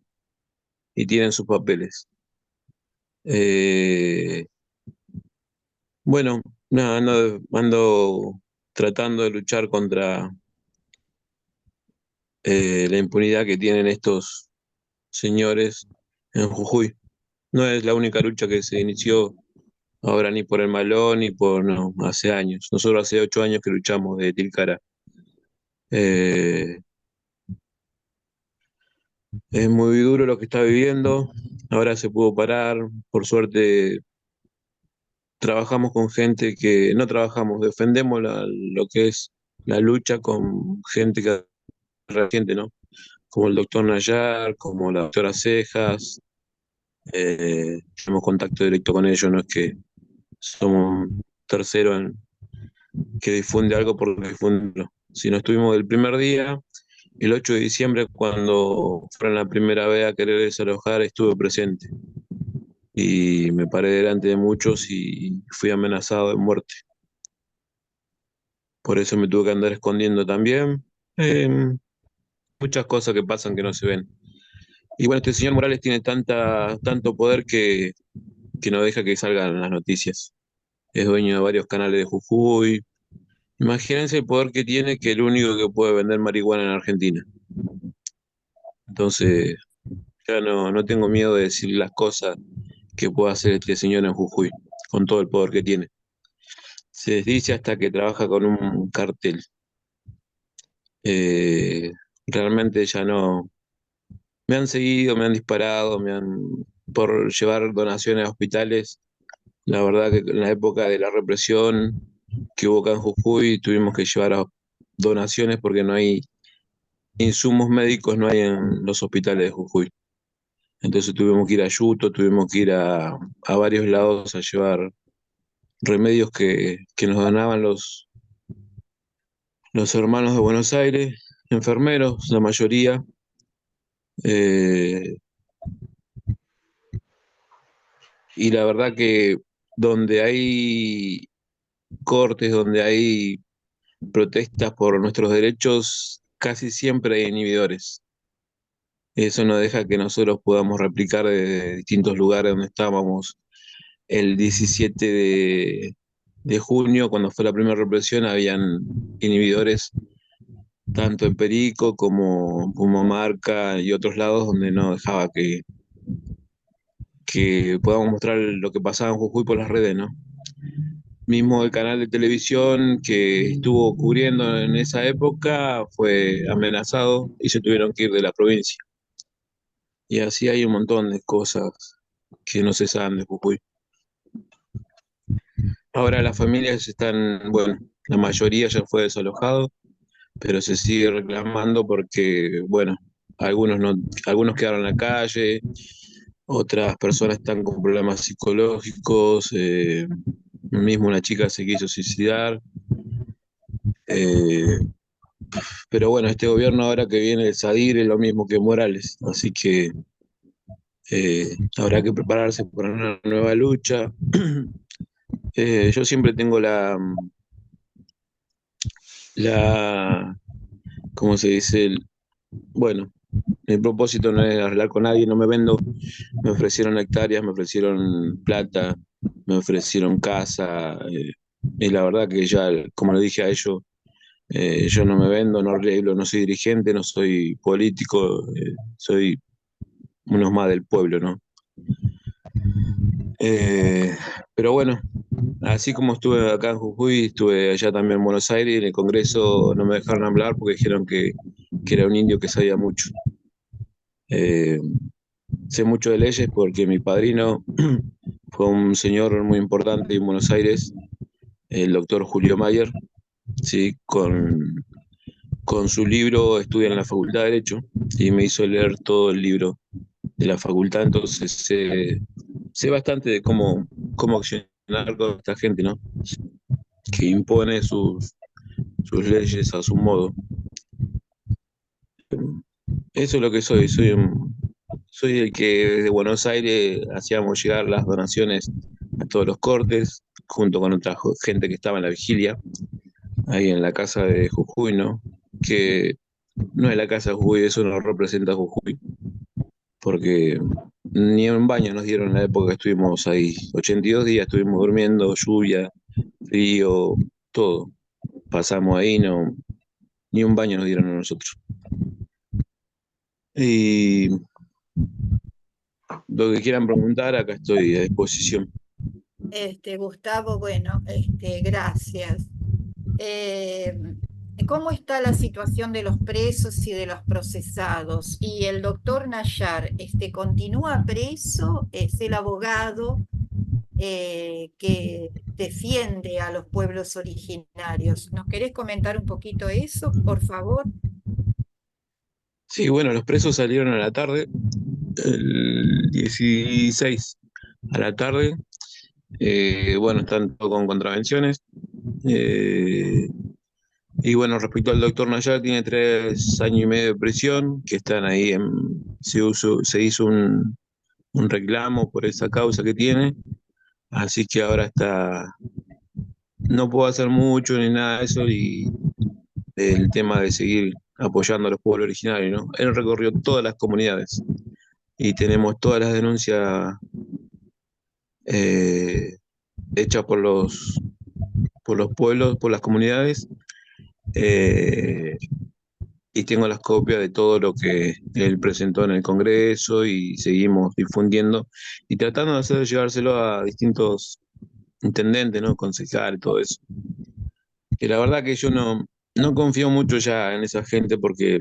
y tienen sus papeles. Eh, bueno, nada, ando tratando de luchar contra la impunidad que tienen estos señores en Jujuy. No es la única lucha que se inició ahora ni por el Malón ni por, no, hace años. Nosotros hace 8 años que luchamos de Tilcara. Eh, es muy duro lo que está viviendo. Ahora se pudo parar. Por suerte trabajamos con gente que no trabajamos, defendemos lo que es la lucha con gente que es reciente, ¿no? Como el doctor Nayar, como la doctora Cejas. Tenemos contacto directo con ellos, no es que somos un tercero que difunde algo por difundirlo. Si no estuvimos el primer día, el 8 de diciembre, cuando fueron la primera vez a querer desalojar, estuve presente. Y me paré delante de muchos y fui amenazado de muerte. Por eso me tuve que andar escondiendo también. Eh, Muchas cosas que pasan que no se ven. Y bueno, este señor Morales tiene tanto poder que no deja que salgan las noticias. Es dueño de varios canales de Jujuy. Imagínense el poder que tiene, que es el único que puede vender marihuana en Argentina. Entonces, ya no tengo miedo de decir las cosas que puede hacer este señor en Jujuy, con todo el poder que tiene. Se dice hasta que trabaja con un cartel. Realmente ya no. Me han seguido, me han disparado, por llevar donaciones a hospitales. La verdad que en la época de la represión que hubo acá en Jujuy, tuvimos que llevar donaciones porque no hay insumos médicos, no hay en los hospitales de Jujuy. Entonces tuvimos que ir a Yuto, tuvimos que ir a varios lados a llevar remedios que nos donaban los hermanos de Buenos Aires, enfermeros, la mayoría. Eh, y la verdad que donde hay cortes, donde hay protestas por nuestros derechos, casi siempre hay inhibidores. Eso no deja que nosotros podamos replicar de distintos lugares donde estábamos. El 17 de junio, cuando fue la primera represión, habían inhibidores tanto en Perico como Pumamarca y otros lados donde no dejaba que podamos mostrar lo que pasaba en Jujuy por las redes, ¿no? Mismo el canal de televisión que estuvo cubriendo en esa época fue amenazado y se tuvieron que ir de la provincia. Y así hay un montón de cosas que no se saben de Jujuy. Ahora las familias están, bueno, la mayoría ya fue desalojado, pero se sigue reclamando porque, bueno, algunos quedaron en la calle, otras personas están con problemas psicológicos, mismo una chica se quiso suicidar. eh, pero bueno, este gobierno ahora que viene de Sadir es lo mismo que Morales, así que habrá que prepararse para una nueva lucha. Yo siempre tengo ¿cómo se dice? Bueno, Mi propósito no es arreglar con nadie, no me vendo. Me ofrecieron hectáreas, me ofrecieron plata, me ofrecieron casa. Y la verdad que ya, como le dije a ellos, yo no me vendo, no arreglo, no soy dirigente, no soy político, soy uno más del pueblo, ¿no? Pero bueno, así como estuve acá en Jujuy, estuve allá también en Buenos Aires, y en el Congreso no me dejaron hablar porque dijeron que era un indio que sabía mucho. Eh, Sé mucho de leyes porque mi padrino fue un señor muy importante en Buenos Aires, el doctor Julio Mayer, ¿sí? Con su libro estudia en la Facultad de Derecho y me hizo leer todo el libro de la facultad, entonces sé bastante de cómo accionar con esta gente, ¿no? Que impone sus leyes a su modo. Eso es lo que soy, soy el que desde Buenos Aires hacíamos llegar las donaciones a todos los cortes, junto con otra gente que estaba en la vigilia, ahí en la casa de Jujuy, ¿no? Que no es la casa de Jujuy, eso no representa a Jujuy, porque ni un baño nos dieron en la época que estuvimos ahí. 82 días estuvimos durmiendo, lluvia, frío, todo. Pasamos ahí, no, ni un baño nos dieron a nosotros. Y lo que quieran preguntar, acá estoy a disposición. Gustavo, bueno, gracias. ¿Cómo está la situación de los presos y de los procesados? ¿Y el doctor Nayar, continúa preso? ¿Es el abogado que defiende a los pueblos originarios? ¿Nos querés comentar un poquito eso, por favor? Sí, bueno, los presos salieron a la tarde, el 16 a la tarde. Bueno, están todos con contravenciones. Eh, y bueno, respecto al doctor Nayar, tiene 3 años y medio de prisión, que están ahí se hizo un reclamo por esa causa que tiene, así que ahora no puedo hacer mucho ni nada de eso, y el tema de seguir apoyando a los pueblos originarios, ¿no? Él recorrió todas las comunidades y tenemos todas las denuncias eh, hechas por los pueblos, por las comunidades, eh, y tengo las copias de todo lo que él presentó en el Congreso y seguimos difundiendo y tratando de llevárselo a distintos intendentes, ¿no? Concejales, todo eso. Que la verdad que yo no confío mucho ya en esa gente porque,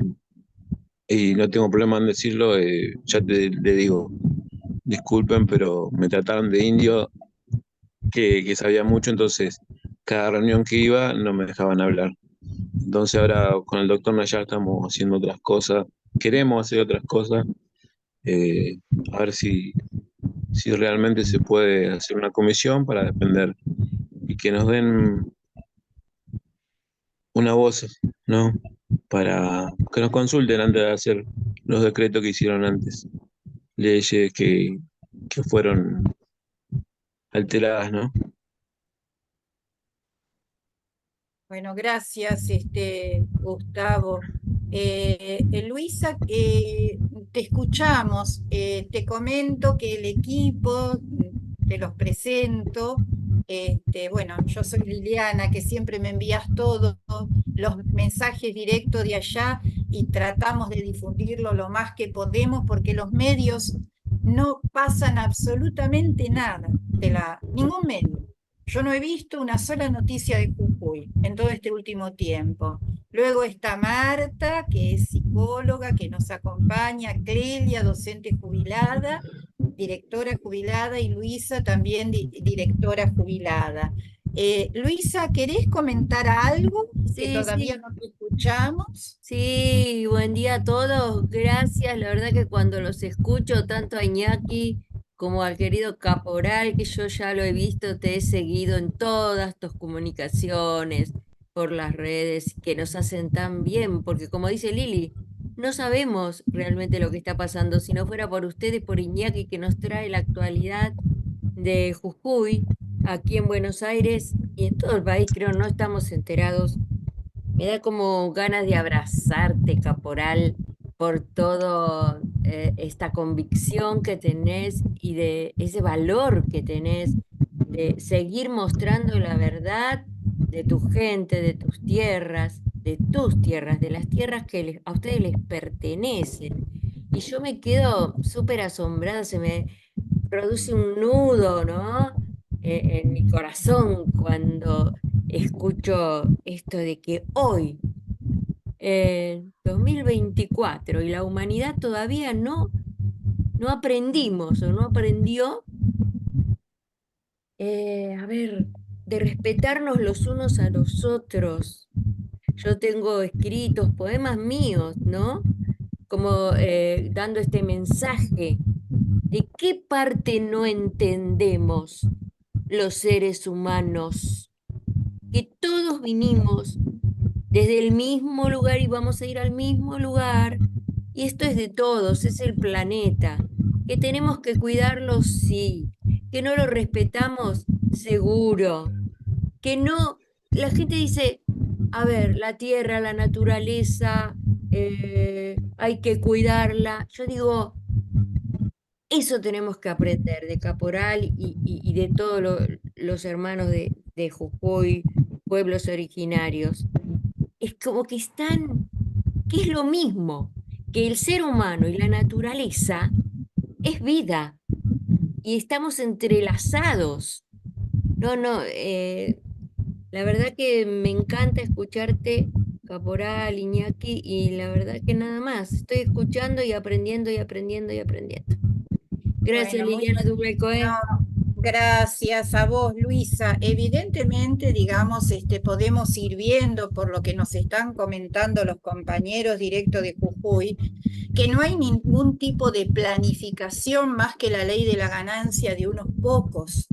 y no tengo problema en decirlo, ya le digo, disculpen, pero me trataron de indio que sabía mucho, entonces cada reunión que iba no me dejaban hablar. Entonces ahora con el doctor Nayar estamos haciendo otras cosas, queremos hacer otras cosas, eh, a ver si realmente se puede hacer una comisión para defender y que nos den una voz, ¿no? Para que nos consulten antes de hacer los decretos que hicieron antes, leyes que fueron alteradas, ¿no? Bueno, gracias, Gustavo. Luisa, te escuchamos. Te comento que el equipo, te los presento. Bueno, yo soy Liliana, que siempre me envías todos los mensajes directos de allá y tratamos de difundirlo lo más que podemos porque los medios no pasan absolutamente nada ningún medio. Yo no he visto una sola noticia de Jujuy en todo este último tiempo. Luego está Marta, que es psicóloga, que nos acompaña, Clelia, docente jubilada, directora jubilada, y Luisa, también directora jubilada. Luisa, ¿querés comentar algo que Sí, todavía sí. no te escuchamos? Sí, buen día a todos. Gracias. La verdad que cuando los escucho, tanto a Iñaki como al querido Caporal, que yo ya lo he visto, te he seguido en todas tus comunicaciones por las redes que nos hacen tan bien, porque como dice Lili, no sabemos realmente lo que está pasando. Si no fuera por ustedes, por Iñaki, que nos trae la actualidad de Jujuy, aquí en Buenos Aires y en todo el país, creo, no estamos enterados. Me da como ganas de abrazarte, Caporal, por todo esta convicción que tenés y de ese valor que tenés de seguir mostrando la verdad de tu gente, de tus tierras, de las tierras que a ustedes les pertenecen. Y yo me quedo súper asombrada, se me produce un nudo, ¿no? En mi corazón cuando escucho esto de que hoy, 2024, y la humanidad todavía no aprendimos o no aprendió, a ver, de respetarnos los unos a los otros. Yo tengo escritos poemas míos, ¿no? Como dando este mensaje. ¿De qué parte no entendemos los seres humanos? Que todos vinimos desde el mismo lugar y vamos a ir al mismo lugar. Y esto es de todos, es el planeta. Que tenemos que cuidarlo, sí. Que no lo respetamos, seguro. Que no, la gente dice, a ver, la tierra, la naturaleza, hay que cuidarla. Yo digo, eso tenemos que aprender de Caporal y de todos los hermanos de Jujuy, pueblos originarios. Es como que están, que es lo mismo, que el ser humano y la naturaleza es vida y estamos entrelazados. No, no, la verdad que me encanta escucharte, Caporal, Iñaki, y la verdad que nada más, estoy escuchando y aprendiendo y aprendiendo y aprendiendo. Gracias, Bueno, Liliana Dublecoe. no, gracias a vos, Luisa. Evidentemente, digamos, podemos ir viendo por lo que nos están comentando los compañeros directos de Jujuy, que no hay ningún tipo de planificación más que la ley de la ganancia de unos pocos.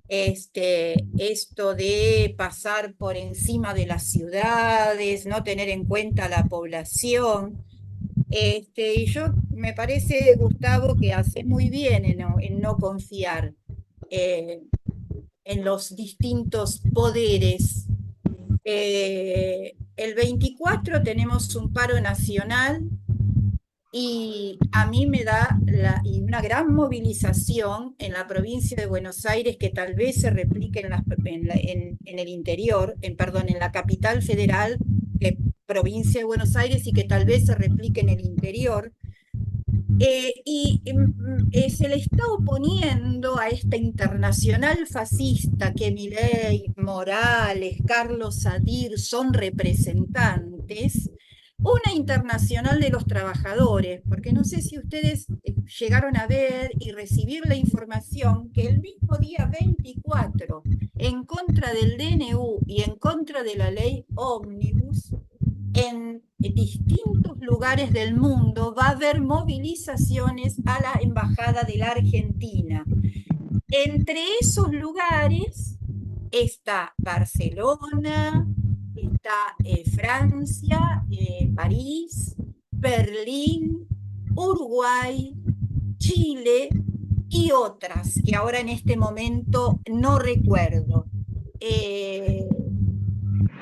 Esto de pasar por encima de las ciudades, no tener en cuenta la población. Y yo me parece, Gustavo, que hace muy bien en no confiar eh, en los distintos poderes. El 24 tenemos un paro nacional y a mí me da y una gran movilización en la provincia de Buenos Aires que tal vez se replique en el interior, perdón, en la capital federal, provincia de Buenos Aires, y que tal vez se replique en el interior. Se le está oponiendo a esta internacional fascista que Milei, Morales, Carlos Sadir son representantes, una internacional de los trabajadores, porque no sé si ustedes llegaron a ver y recibir la información que el mismo día 24, en contra del DNU y en contra de la ley Ómnibus, en distintos lugares del mundo va a haber movilizaciones a la Embajada de la Argentina. Entre esos lugares está Barcelona, está Francia, París, Berlín, Uruguay, Chile y otras que ahora en este momento no recuerdo.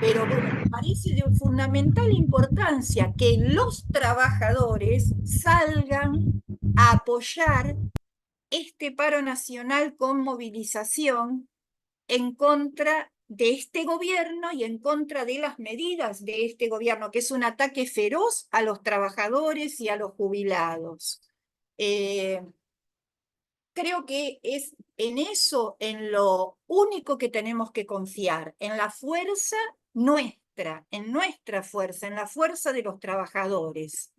Pero bueno, me parece de fundamental importancia que los trabajadores salgan a apoyar este paro nacional con movilización en contra de este gobierno y en contra de las medidas de este gobierno, que es un ataque feroz a los trabajadores y a los jubilados. Creo que es en eso, en lo único que tenemos que confiar, en la fuerza nuestra, en nuestra fuerza, en la fuerza de los trabajadores.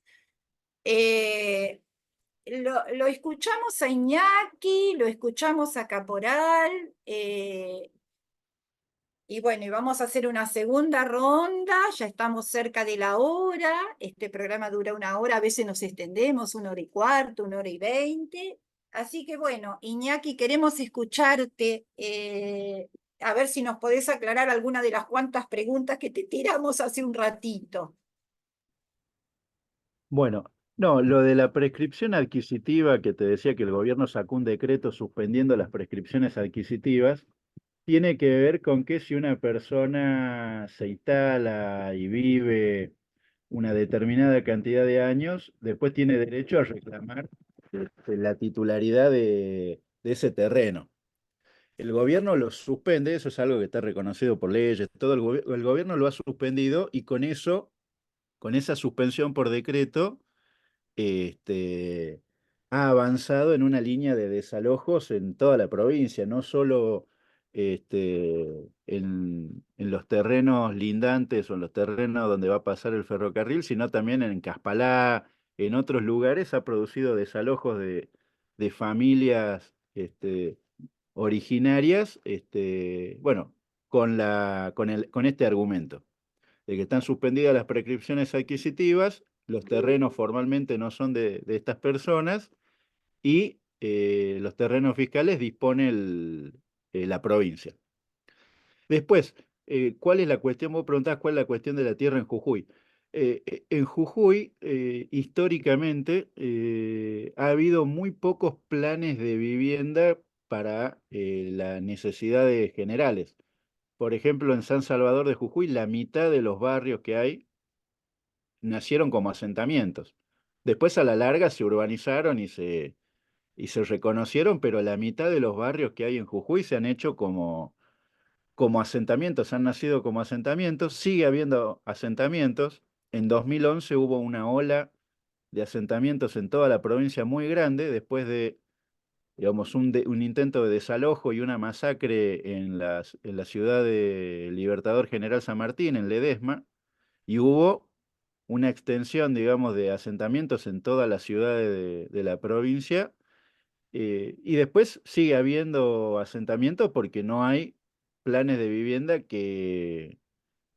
Lo escuchamos a Iñaki, lo escuchamos a Caporal, y bueno, y vamos a hacer una segunda ronda, ya estamos cerca de la hora, este programa dura 1 hora, a veces nos extendemos 1 hora y cuarto, 1 hora y 20, así que bueno, Iñaki, queremos escucharte, a ver si nos podés aclarar alguna de las cuantas preguntas que te tiramos hace un ratito. Bueno, no, lo de la prescripción adquisitiva, que te decía que el gobierno sacó un decreto suspendiendo las prescripciones adquisitivas, tiene que ver con que si una persona se instala y vive una determinada cantidad de años, después tiene derecho a reclamar la titularidad de ese terreno. El gobierno lo suspende, eso es algo que está reconocido por leyes, todo el gobierno lo ha suspendido y con eso, con esa suspensión por decreto, este, ha avanzado en una línea de desalojos en toda la provincia, no solo en los terrenos lindantes o en los terrenos donde va a pasar el ferrocarril, sino también en Caspalá, en otros lugares ha producido desalojos de familias originarias, bueno, con este argumento de que están suspendidas las prescripciones adquisitivas, los terrenos formalmente no son de estas personas y los terrenos fiscales dispone la provincia. Después, ¿cuál es la cuestión? Vos preguntás cuál es la cuestión de la tierra en Jujuy. En Jujuy, históricamente, ha habido muy pocos planes de vivienda para las necesidades generales. Por ejemplo, en San Salvador de Jujuy, la mitad de los barrios que hay nacieron como asentamientos. Después a la larga se urbanizaron y se reconocieron, pero la mitad de los barrios que hay en Jujuy se han hecho como asentamientos, han nacido como asentamientos, sigue habiendo asentamientos. En 2011 hubo una ola de asentamientos en toda la provincia muy grande, después de, digamos, un intento de desalojo y una masacre en la ciudad de Libertador General San Martín, en Ledesma, y hubo una extensión, digamos, de asentamientos en todas las ciudades de la provincia, y después sigue habiendo asentamientos porque no hay planes de vivienda que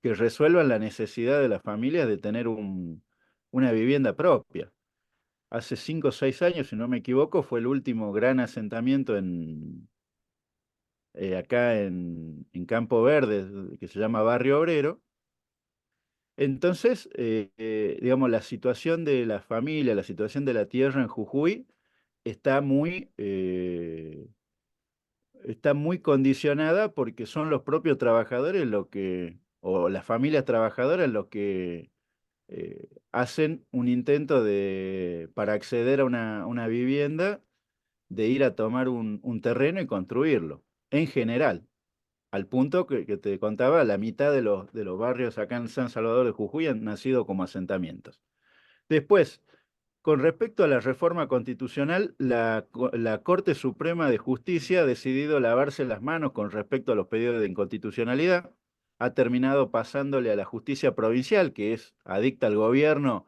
resuelvan la necesidad de las familias de tener una vivienda propia. Hace 5 o 6 años, si no me equivoco, fue el último gran asentamiento acá en Campo Verde, que se llama Barrio Obrero. Entonces, digamos, la situación de la familia, la situación de la tierra en Jujuy está está muy condicionada porque son los propios trabajadores o las familias trabajadoras los que hacen un intento para acceder a una vivienda, de ir a tomar un terreno y construirlo, en general. Al punto que te contaba, la mitad de los barrios acá en San Salvador de Jujuy han nacido como asentamientos. Después, con respecto a la reforma constitucional, la Corte Suprema de Justicia ha decidido lavarse las manos con respecto a los pedidos de inconstitucionalidad. Ha terminado pasándole a la justicia provincial, que es adicta al gobierno,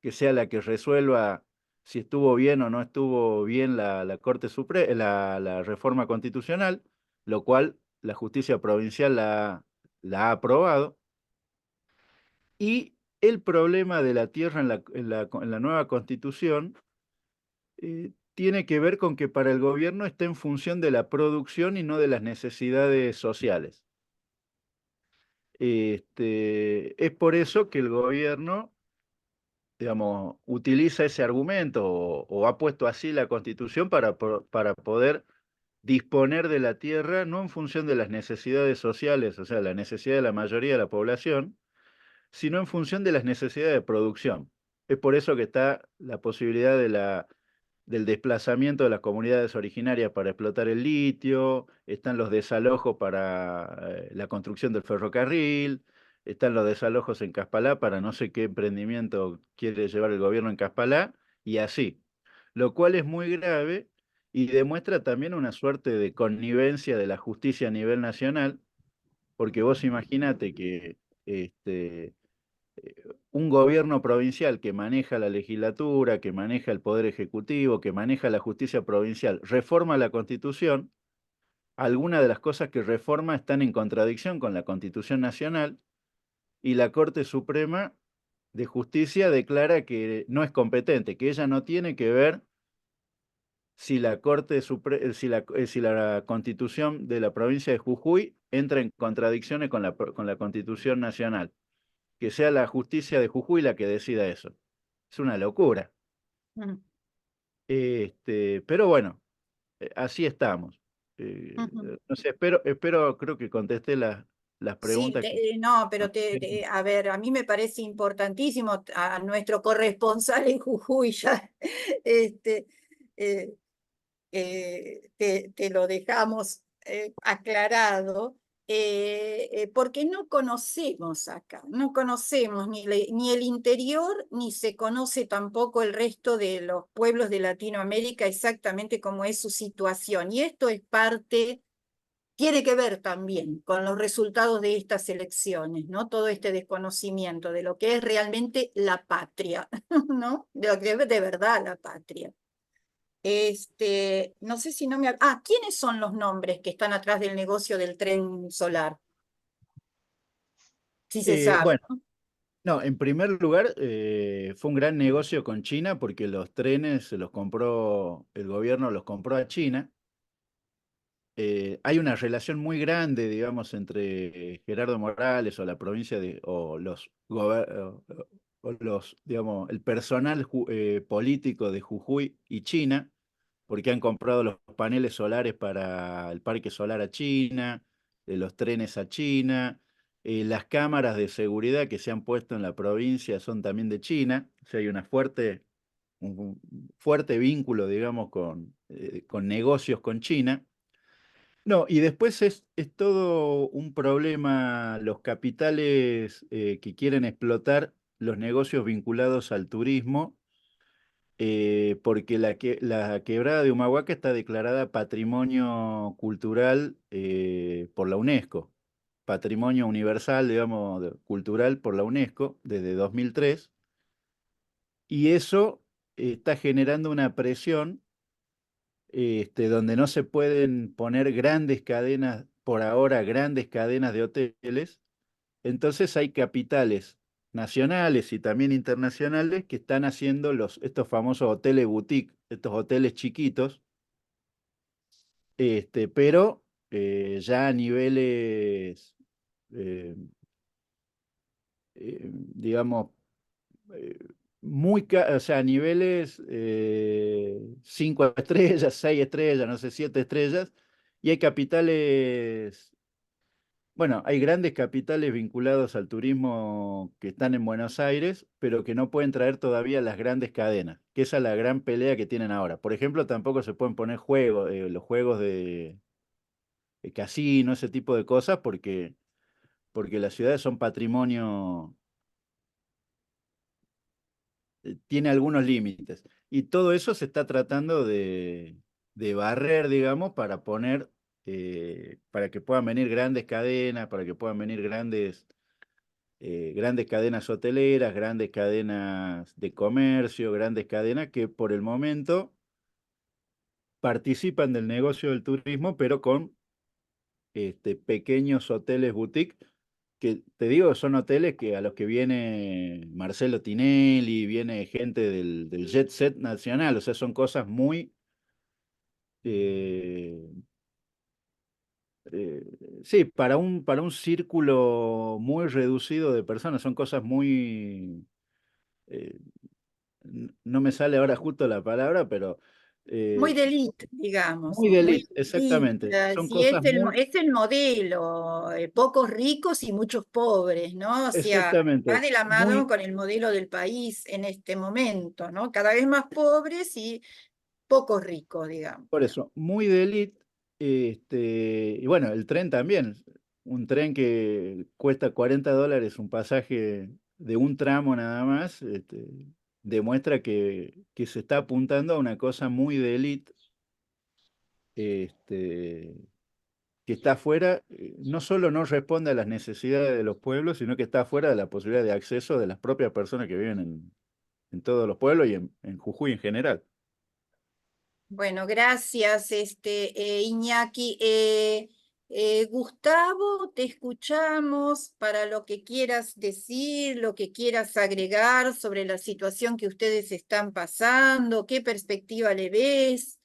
que sea la que resuelva si estuvo bien o no estuvo bien la Corte Suprema, la reforma constitucional, lo cual la justicia provincial la ha aprobado. Y el problema de la tierra en la nueva constitución tiene que ver con que para el gobierno está en función de la producción y no de las necesidades sociales. Es por eso que el gobierno, digamos, utiliza ese argumento o ha puesto así la constitución para poder disponer de la tierra no en función de las necesidades sociales, o sea, la necesidad de la mayoría de la población, sino en función de las necesidades de producción. Es por eso que está la posibilidad del desplazamiento de las comunidades originarias para explotar el litio, están los desalojos para la construcción del ferrocarril, están los desalojos en Caspalá para no sé qué emprendimiento quiere llevar el gobierno en Caspalá, y así. Lo cual es muy grave y demuestra también una suerte de connivencia de la justicia a nivel nacional, porque vos imaginate que este, un gobierno provincial que maneja la legislatura, que maneja el poder ejecutivo, que maneja la justicia provincial, reforma la Constitución, algunas de las cosas que reforma están en contradicción con la Constitución Nacional, y la Corte Suprema de Justicia declara que no es competente, que ella no tiene que ver si si la Constitución de la provincia de Jujuy entra en contradicciones con la Constitución Nacional, que sea la justicia de Jujuy la que decida eso. Es una locura. Mm. Pero bueno, así estamos. Ujú. No sé, creo que contesté las Sí, preguntas que... no, pero a ver, a mí me parece importantísimo a nuestro corresponsal en Jujuy ya, este, eh, te lo dejamos aclarado, porque no conocemos acá, no conocemos ni el interior, ni se conoce tampoco el resto de los pueblos de Latinoamérica exactamente cómo es su situación. Y esto es parte, tiene que ver también con los resultados de estas elecciones, ¿no? Todo este desconocimiento de lo que es realmente la patria, ¿no? De lo que es de verdad la patria. No sé si no me... ¿quiénes son los nombres que están atrás del negocio del tren solar? Sí se sabe, Bueno, ¿no? no, en primer lugar, fue un gran negocio con China porque los trenes se los compró, el gobierno los compró a China. Hay una relación muy grande, digamos, entre Gerardo Morales o la provincia de, o los, digamos, el personal político de Jujuy y China, porque han comprado los paneles solares para el parque solar a China, los trenes a China, las cámaras de seguridad que se han puesto en la provincia son también de China, o sea, hay un fuerte vínculo, digamos, con negocios con China. No, y después es todo un problema los capitales que quieren explotar los negocios vinculados al turismo, porque la quebrada de Humahuaca está declarada Patrimonio Cultural por la UNESCO, Patrimonio Universal, digamos, cultural por la UNESCO desde 2003, y eso está generando una presión donde no se pueden poner grandes cadenas, por ahora, grandes cadenas de hoteles. Entonces hay capitales nacionales y también internacionales que están haciendo estos famosos hoteles boutique, estos hoteles chiquitos, pero ya a niveles, eh, digamos, eh, o sea, a niveles 5 estrellas, 6 estrellas, no sé, 7 estrellas, y hay capitales, bueno, hay grandes capitales vinculados al turismo que están en Buenos Aires, pero que no pueden traer todavía las grandes cadenas, que esa es la gran pelea que tienen ahora. Por ejemplo, tampoco se pueden poner juegos, los juegos de casino, ese tipo de cosas, porque las ciudades son patrimonio, tiene algunos límites. Y todo eso se está tratando de barrer, digamos, para poner, para que puedan venir grandes cadenas, para que puedan venir grandes cadenas hoteleras, grandes cadenas de comercio, grandes cadenas que por el momento participan del negocio del turismo, pero con pequeños hoteles boutique, que te digo, son hoteles que a los que viene Marcelo Tinelli, viene gente del jet set nacional, o sea, son cosas muy, eh, eh, sí, para un círculo muy reducido de personas, son cosas muy, eh, no me sale ahora justo la palabra, pero Muy de son élite, digamos, muy de muy élite, de élite. exactamente, son Sí, cosas muy, es el modelo, pocos ricos y muchos pobres, ¿no? O sea, va exactamente, de la mano muy, con el modelo del país en este momento, ¿no? Cada vez más pobres y pocos ricos, digamos. por eso, muy de élite, y bueno, el tren también, un tren que cuesta $40 un pasaje de un tramo nada más, demuestra que se está apuntando a una cosa muy de élite, este, que está afuera, no solo no responde a las necesidades de los pueblos, sino que está afuera de la posibilidad de acceso de las propias personas que viven en todos los pueblos y en Jujuy en general. Bueno, gracias, Iñaki. Gustavo, te escuchamos para lo que quieras decir, lo que quieras agregar sobre la situación que ustedes están pasando, qué perspectiva le ves,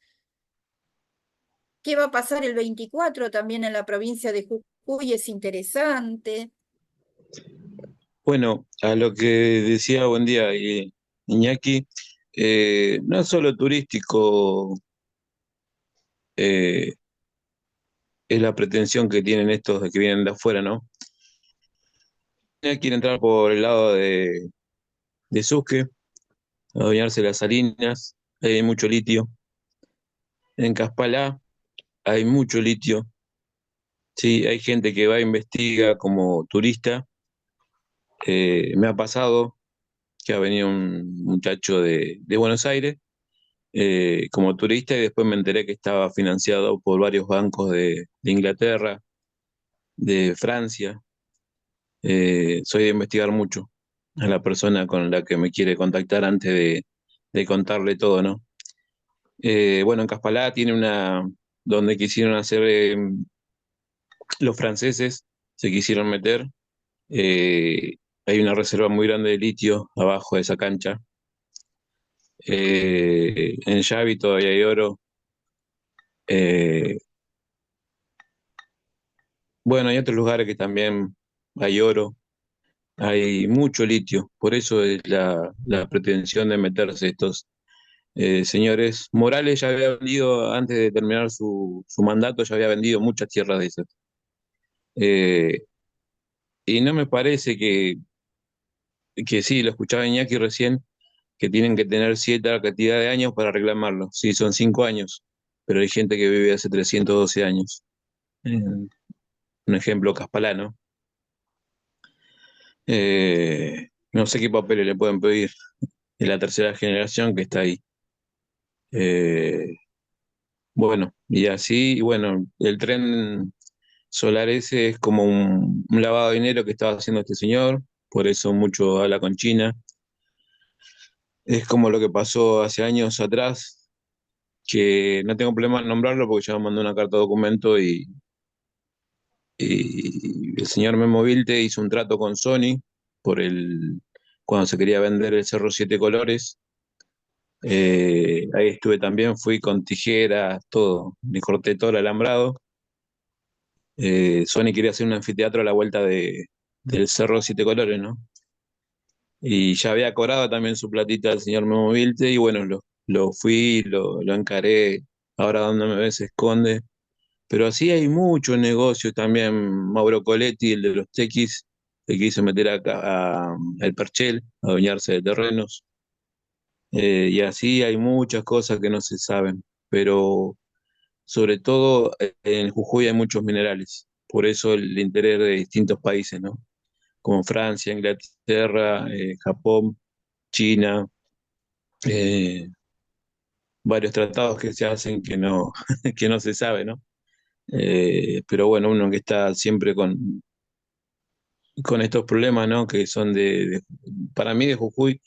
qué va a pasar el 24 también en la provincia de Jujuy, es interesante. Bueno, a lo que decía buen día Iñaki, no es solo turístico, eh, es la pretensión que tienen estos de que vienen de afuera, ¿no? quiere entrar por el lado de Susque, adueñarse de las salinas, ahí hay mucho litio. En Caspalá hay mucho litio. Sí, hay gente que va a investiga como turista. Me ha pasado que ha venido un muchacho de Buenos Aires como turista y después me enteré que estaba financiado por varios bancos de Inglaterra, de Francia. Soy de investigar mucho a la persona con la que me quiere contactar antes de contarle todo, ¿no? Bueno, en Caspalá tiene donde quisieron hacer, los franceses se quisieron meter, hay una reserva muy grande de litio abajo de esa cancha. En Yavi todavía hay oro. Eh, bueno, hay otros lugares que también hay oro, hay mucho litio, por eso es la pretensión de meterse estos señores. Morales ya había vendido, antes de terminar su mandato, ya había vendido muchas tierras de esas. Eh, y no me parece que sí, lo escuchaba Iñaki recién, que tienen que tener cierta cantidad de años para reclamarlo. Sí, son 5 años, pero hay gente que vive hace 312 años. Un ejemplo caspalano. No sé qué papeles le pueden pedir de la tercera generación que está ahí. Eh, bueno, y así, y bueno, el tren solar ese es como un lavado de dinero que estaba haciendo este señor, por eso mucho habla con China. Es como lo que pasó hace años atrás, que no tengo problema en nombrarlo porque ya me mandó una carta de documento y el señor Memo Vilte hizo un trato con Sony cuando se quería vender el Cerro Siete Colores. Ahí estuve también, fui con tijeras, todo, me corté todo el alambrado. Sony quería hacer un anfiteatro a la vuelta del Cerro Siete Colores, ¿no? Y ya había cobrado también su platita al señor Memo Vilte y bueno, lo fui, lo encaré, ahora donde me ve se esconde. Pero así hay muchos negocios también. Mauro Coletti, el de los tequis, que quiso meter acá al Perchel, a adueñarse de terrenos. Y así hay muchas cosas que no se saben. Pero sobre todo en Jujuy hay muchos minerales. Por eso el interés de distintos países, ¿no? Como Francia, Inglaterra, Japón, China, eh, varios tratados que se hacen que no, que no se sabe, ¿no? Pero bueno, uno que está siempre con estos problemas, ¿no? Que son para mí de Jujuy.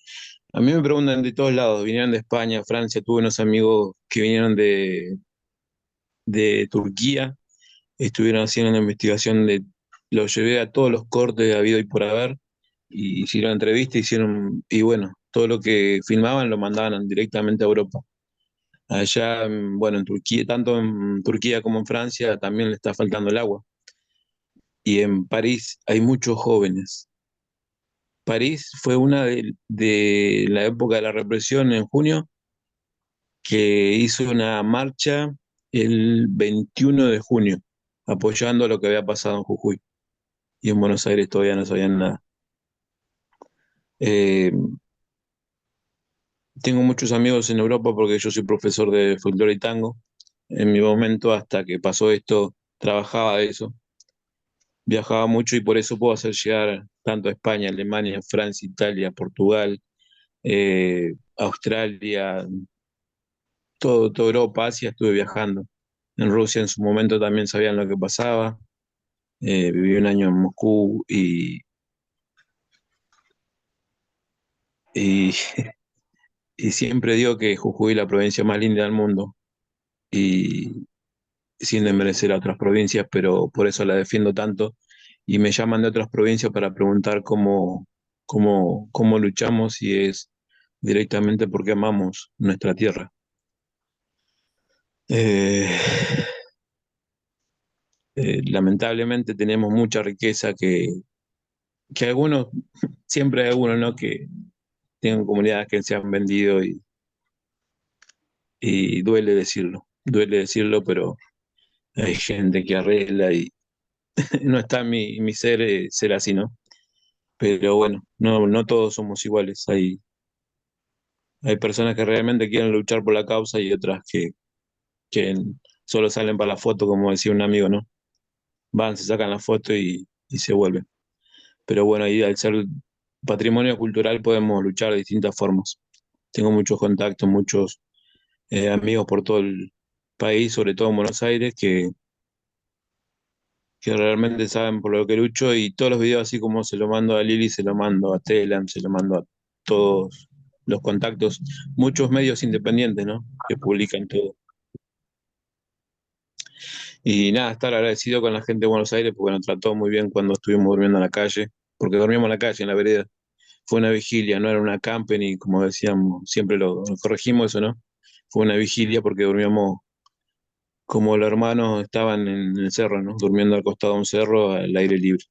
A mí me preguntan de todos lados, vinieron de España, Francia, tuve unos amigos que vinieron de Turquía, estuvieron haciendo una investigación los llevé a todos los cortes de habido y por haber, y hicieron entrevistas, y bueno, todo lo que filmaban lo mandaban directamente a Europa. Allá, bueno, en Turquía, tanto en Turquía como en Francia, también le está faltando el agua. Y en París hay muchos jóvenes. París fue una de la época de la represión en junio que hizo una marcha el 21 de junio apoyando lo que había pasado en Jujuy y en Buenos Aires todavía no sabían nada. Eh, Tengo muchos amigos en Europa porque yo soy profesor de folclore y tango. En mi momento, hasta que pasó esto, trabajaba de eso, viajaba mucho y por eso puedo hacer llegar tanto a España, Alemania, Francia, Italia, Portugal, Australia, toda Europa, Asia, estuve viajando. En Rusia en su momento también sabían lo que pasaba. Viví un año en Moscú y, y siempre digo que Jujuy es la provincia más linda del mundo y sin desmerecer a otras provincias, pero por eso la defiendo tanto y me llaman de otras provincias para preguntar cómo luchamos y es directamente porque amamos nuestra tierra. Eh, Lamentablemente tenemos mucha riqueza que algunos, siempre hay algunos, ¿no? Que tienen comunidades que se han vendido y duele decirlo, pero hay gente que arregla y no está en mi ser, ser así, ¿no? Pero bueno, no todos somos iguales. Hay personas que realmente quieren luchar por la causa y otras que solo salen para la foto, como decía un amigo, ¿no? Van, se sacan la foto y se vuelven. Pero bueno, ahí al ser patrimonio cultural podemos luchar de distintas formas. Tengo muchos contactos, muchos amigos por todo el país, sobre todo en Buenos Aires, que realmente saben por lo que lucho y todos los videos, así como se lo mando a Lili, se lo mando a Telam, se lo mando a todos los contactos, muchos medios independientes, ¿no? Que publican todo. Y nada, estar agradecido con la gente de Buenos Aires porque nos trató muy bien cuando estuvimos durmiendo en la calle, porque dormíamos en la calle, en la vereda. Fue una vigilia, no era una camping y como decíamos, siempre lo corregimos eso, ¿no? Fue una vigilia porque dormíamos como los hermanos estaban en el cerro, ¿no? Durmiendo al costado de un cerro al aire libre.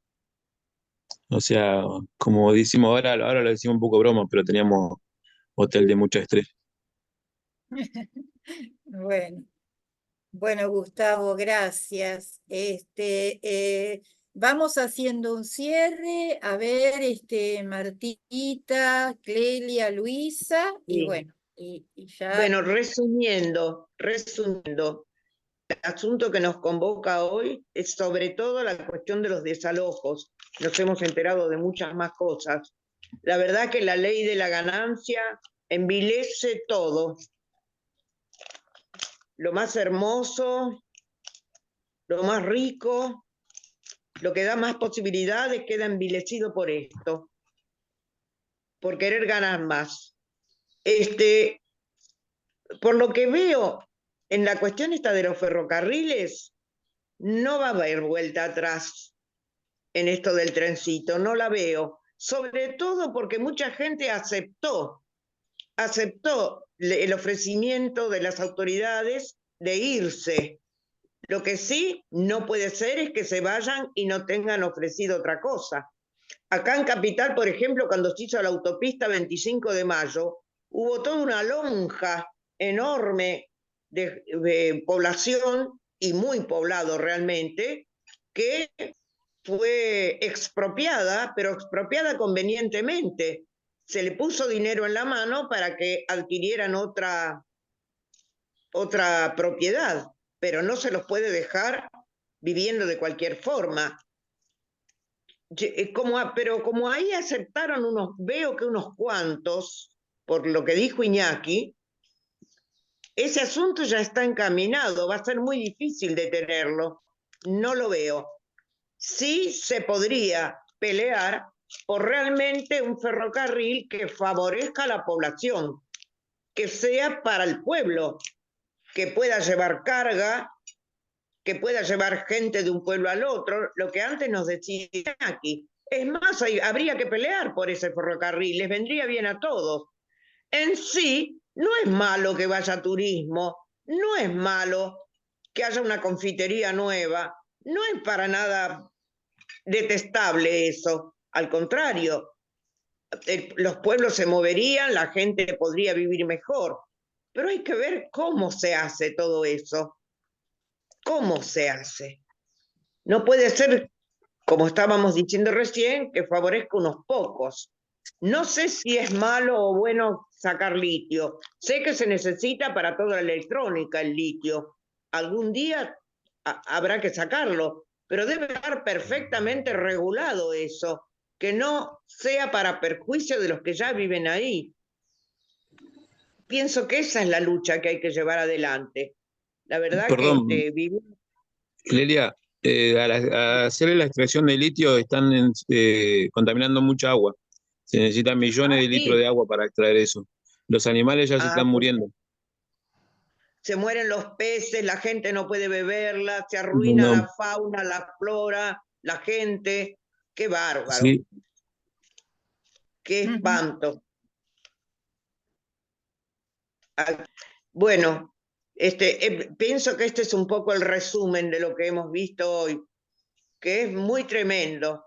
O sea, como decimos ahora lo decimos un poco broma, pero teníamos hotel de mucha estrella. Bueno, bueno, Gustavo, gracias. Vamos haciendo un cierre. A ver, Martita, Clelia, Luisa, y Sí. bueno, y ya. Bueno, resumiendo, el asunto que nos convoca hoy es sobre todo la cuestión de los desalojos. Nos hemos enterado de muchas más cosas. La verdad que la ley de la ganancia envilece todo. Lo más hermoso, lo más rico, lo que da más posibilidades queda envilecido por esto, por querer ganar más. Por lo que veo en la cuestión esta de los ferrocarriles, no va a haber vuelta atrás en esto del trencito, no la veo. Sobre todo porque mucha gente aceptó el ofrecimiento de las autoridades de irse. Lo que sí no puede ser es que se vayan y no tengan ofrecido otra cosa. Acá en Capital, por ejemplo, cuando se hizo la autopista 25 de mayo, hubo toda una lonja enorme de población y muy poblado realmente, que fue expropiada, pero expropiada convenientemente. Se le puso dinero en la mano para que adquirieran otra propiedad, pero no se los puede dejar viviendo de cualquier forma. Pero como ahí aceptaron veo que unos cuantos, por lo que dijo Iñaki, ese asunto ya está encaminado, va a ser muy difícil detenerlo. No lo veo. Sí se podría pelear por realmente un ferrocarril que favorezca a la población, que sea para el pueblo, que pueda llevar carga, que pueda llevar gente de un pueblo al otro, lo que antes nos decía aquí. Es más, habría que pelear por ese ferrocarril, les vendría bien a todos. En sí, no es malo que vaya turismo, no es malo que haya una confitería nueva, no es para nada detestable eso, al contrario, los pueblos se moverían, la gente podría vivir mejor, pero hay que ver cómo se hace todo eso, cómo se hace. No puede ser, como estábamos diciendo recién, que favorezca unos pocos. No sé si es malo o bueno sacar litio. Sé que se necesita para toda la electrónica el litio. Algún día habrá que sacarlo, pero debe estar perfectamente regulado eso, que no sea para perjuicio de los que ya viven ahí. Pienso que esa es la lucha que hay que llevar adelante. La verdad Perdón, que vivimos... Clelia, al hacer la extracción de litio están contaminando mucha agua. Se necesitan millones de litros sí. de agua para extraer eso. Los animales ya se están muriendo. Se mueren los peces, la gente no puede beberla, se arruina No, la fauna, la flora, la gente. Qué bárbaro, sí, qué espanto. Bueno, pienso que este es un poco el resumen de lo que hemos visto hoy, que es muy tremendo.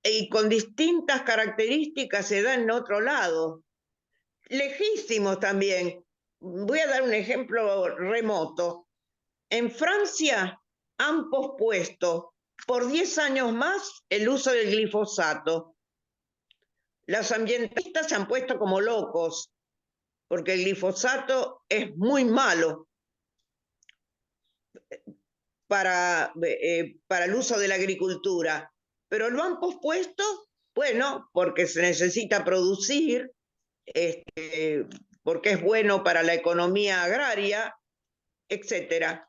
Y con distintas características se da en otro lado. Lejísimos también. Voy a dar un ejemplo remoto. En Francia han pospuesto por 10 años más el uso del glifosato. Los ambientalistas se han puesto como locos porque el glifosato es muy malo para el uso de la agricultura, pero lo han pospuesto, bueno, porque se necesita producir, porque es bueno para la economía agraria, etcétera.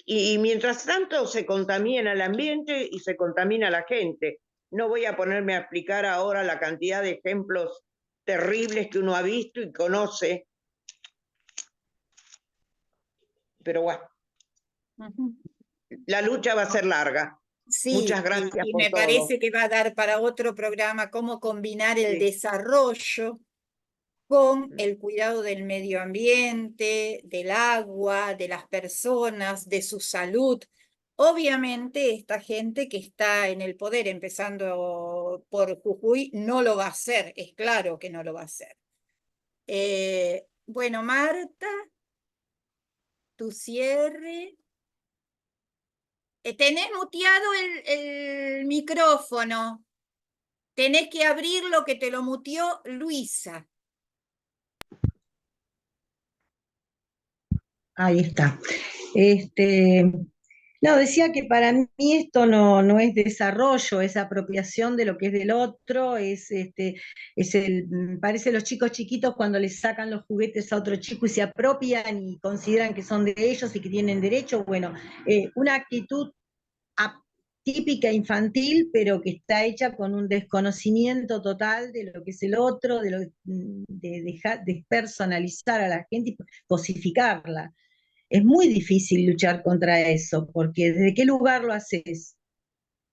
Y mientras tanto se contamina el ambiente y se contamina la gente. No voy a ponerme a explicar ahora la cantidad de ejemplos terribles que uno ha visto y conoce, pero bueno, la lucha va a ser larga. Sí, Muchas gracias y por me todo. parece que va a dar para otro programa cómo combinar el Sí. desarrollo con el cuidado del medio ambiente, del agua, de las personas, de su salud. Obviamente, esta gente que está en el poder, empezando por Jujuy, no lo va a hacer, es claro que no lo va a hacer. Bueno, Marta, tu cierre. Tenés muteado el micrófono. Tenés que abrirlo que te lo muteó Luisa. Ahí está. No, decía que para mí esto no es desarrollo, es apropiación de lo que es del otro, parece los chicos chiquitos cuando les sacan los juguetes a otro chico y se apropian y consideran que son de ellos y que tienen derecho. Bueno, una actitud típica infantil, pero que está hecha con un desconocimiento total de lo que es el otro, de dejar, despersonalizar a la gente y cosificarla. Es muy difícil luchar contra eso, porque ¿desde qué lugar lo haces?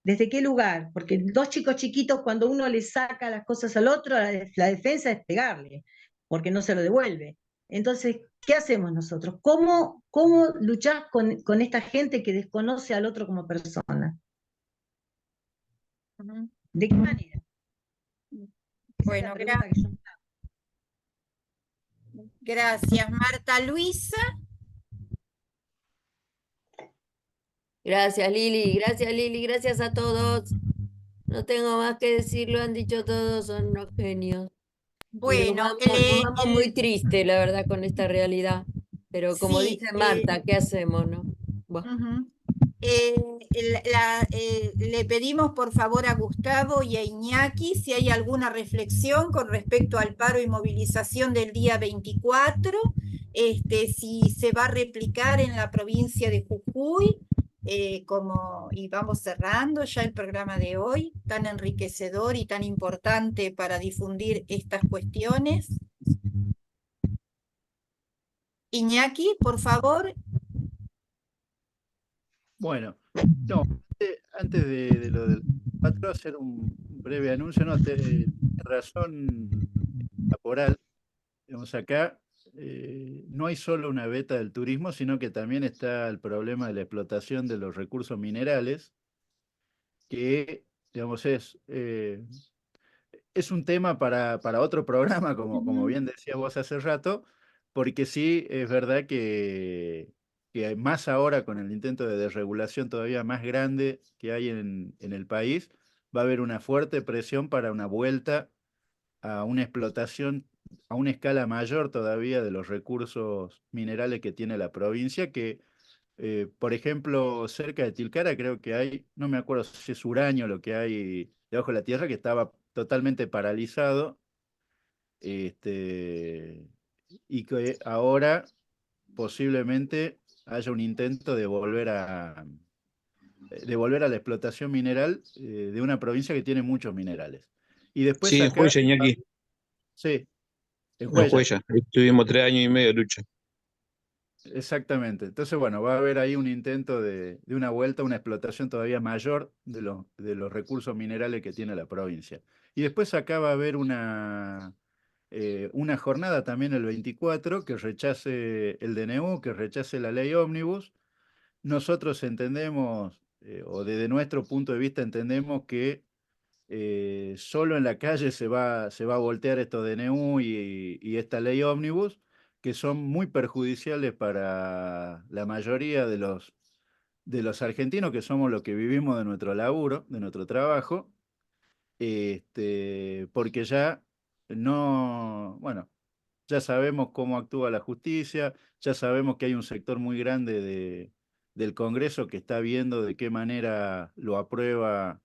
¿Desde qué lugar? Porque dos chicos chiquitos, cuando uno le saca las cosas al otro, la defensa es pegarle, porque no se lo devuelve. Entonces, ¿qué hacemos nosotros? ¿Cómo luchar con esta gente que desconoce al otro como persona? ¿De qué manera? Bueno, gracias, Marta. Luisa. Gracias, Lili, gracias a todos. No tengo más que decir, lo han dicho todos, son unos genios. Y Bueno, nos vamos muy tristes, la verdad, con esta realidad. Pero como sí, dice Marta, ¿qué hacemos, no? Bueno. Le pedimos por favor a Gustavo y a Iñaki si hay alguna reflexión con respecto al paro y movilización del día 24, si se va a replicar en la provincia de Jujuy, y vamos cerrando ya el programa de hoy, tan enriquecedor y tan importante para difundir estas cuestiones. Iñaki, por favor. Bueno, no, antes de lo del 4, hacer un breve anuncio. No, tiene razón Caporal. Digamos, acá no hay solo una beta del turismo, sino que también está el problema de la explotación de los recursos minerales, que, digamos, es un tema para otro programa, como bien decías vos hace rato, porque sí es verdad que más ahora con el intento de desregulación todavía más grande que hay en el país, va a haber una fuerte presión para una vuelta a una explotación a una escala mayor todavía de los recursos minerales que tiene la provincia, que por ejemplo, cerca de Tilcara creo que hay, no me acuerdo si es uranio lo que hay debajo de la tierra, que estaba totalmente paralizado, y que ahora posiblemente haya un intento de volver a la explotación mineral de una provincia que tiene muchos minerales. Y después Sí, en acá, Huella, Iñaki, sí, en en Huella. Huella. Estuvimos 3 años y medio de lucha. Exactamente. Entonces, bueno, va a haber ahí un intento de una vuelta, una explotación todavía mayor de los recursos minerales que tiene la provincia. Y después acá va a haber una jornada también el 24 que rechace el DNU, que rechace la ley ómnibus. Nosotros entendemos, o desde nuestro punto de vista entendemos que solo en la calle se va a voltear estos DNU y esta ley ómnibus, que son muy perjudiciales para la mayoría de los argentinos, que somos los que vivimos de nuestro laburo, de nuestro trabajo, porque ya no, bueno, ya sabemos cómo actúa la justicia, ya sabemos que hay un sector muy grande del Congreso que está viendo de qué manera lo aprueba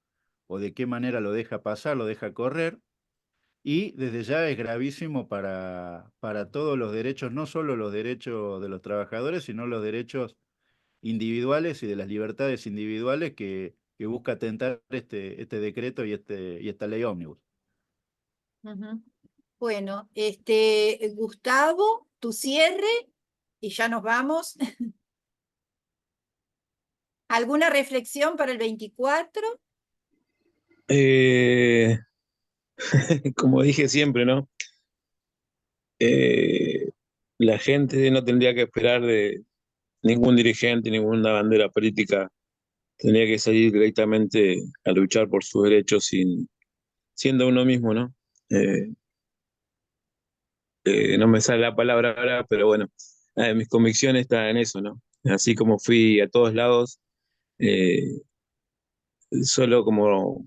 o de qué manera lo deja pasar, lo deja correr, y desde ya es gravísimo para todos los derechos, no solo los derechos de los trabajadores, sino los derechos individuales y de las libertades individuales que busca atentar este decreto y esta ley ómnibus. Ujú. Bueno, Gustavo, tu cierre y ya nos vamos. ¿Alguna reflexión para el 24? Eh, como dije siempre, ¿no? La gente no tendría que esperar de ningún dirigente, ninguna bandera política, tendría que salir directamente a luchar por sus derechos siendo uno mismo, ¿no? Eh, no me sale la palabra ahora, pero bueno, mis convicciones están en eso, ¿no? Así como fui a todos lados, eh, solo como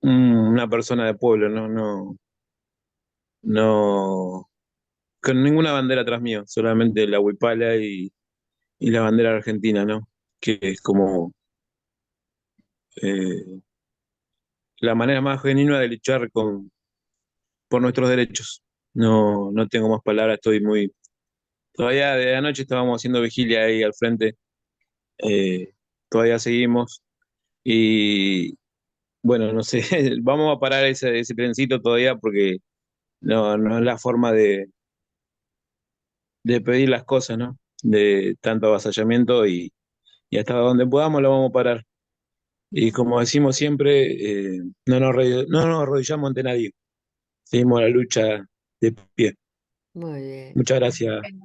una persona de pueblo, ¿no? No, con ninguna bandera atrás mío, solamente la huipala y la bandera argentina, ¿no? Que es como eh, la manera más genuina de luchar por nuestros derechos. No tengo más palabras, estoy muy... Todavía de anoche estábamos haciendo vigilia ahí al frente, todavía seguimos y bueno, no sé, vamos a parar ese trencito todavía porque no es la forma de pedir las cosas, ¿no? De tanto avasallamiento y hasta donde podamos lo vamos a parar. Y como decimos siempre, no nos arrodillamos ante nadie. Seguimos la lucha de pie. Muy bien. Muchas gracias. Bueno,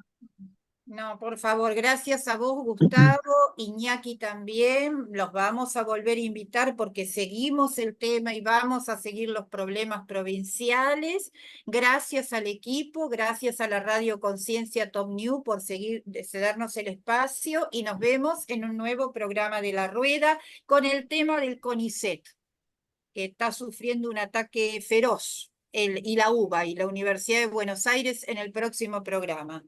no, por favor, gracias a vos, Gustavo, Iñaki también. Los vamos a volver a invitar porque seguimos el tema y vamos a seguir los problemas provinciales. Gracias al equipo, gracias a la Radio Conciencia Top New por cedernos el espacio y nos vemos en un nuevo programa de La Rueda con el tema del CONICET, que está sufriendo un ataque feroz, y la UBA y la Universidad de Buenos Aires en el próximo programa.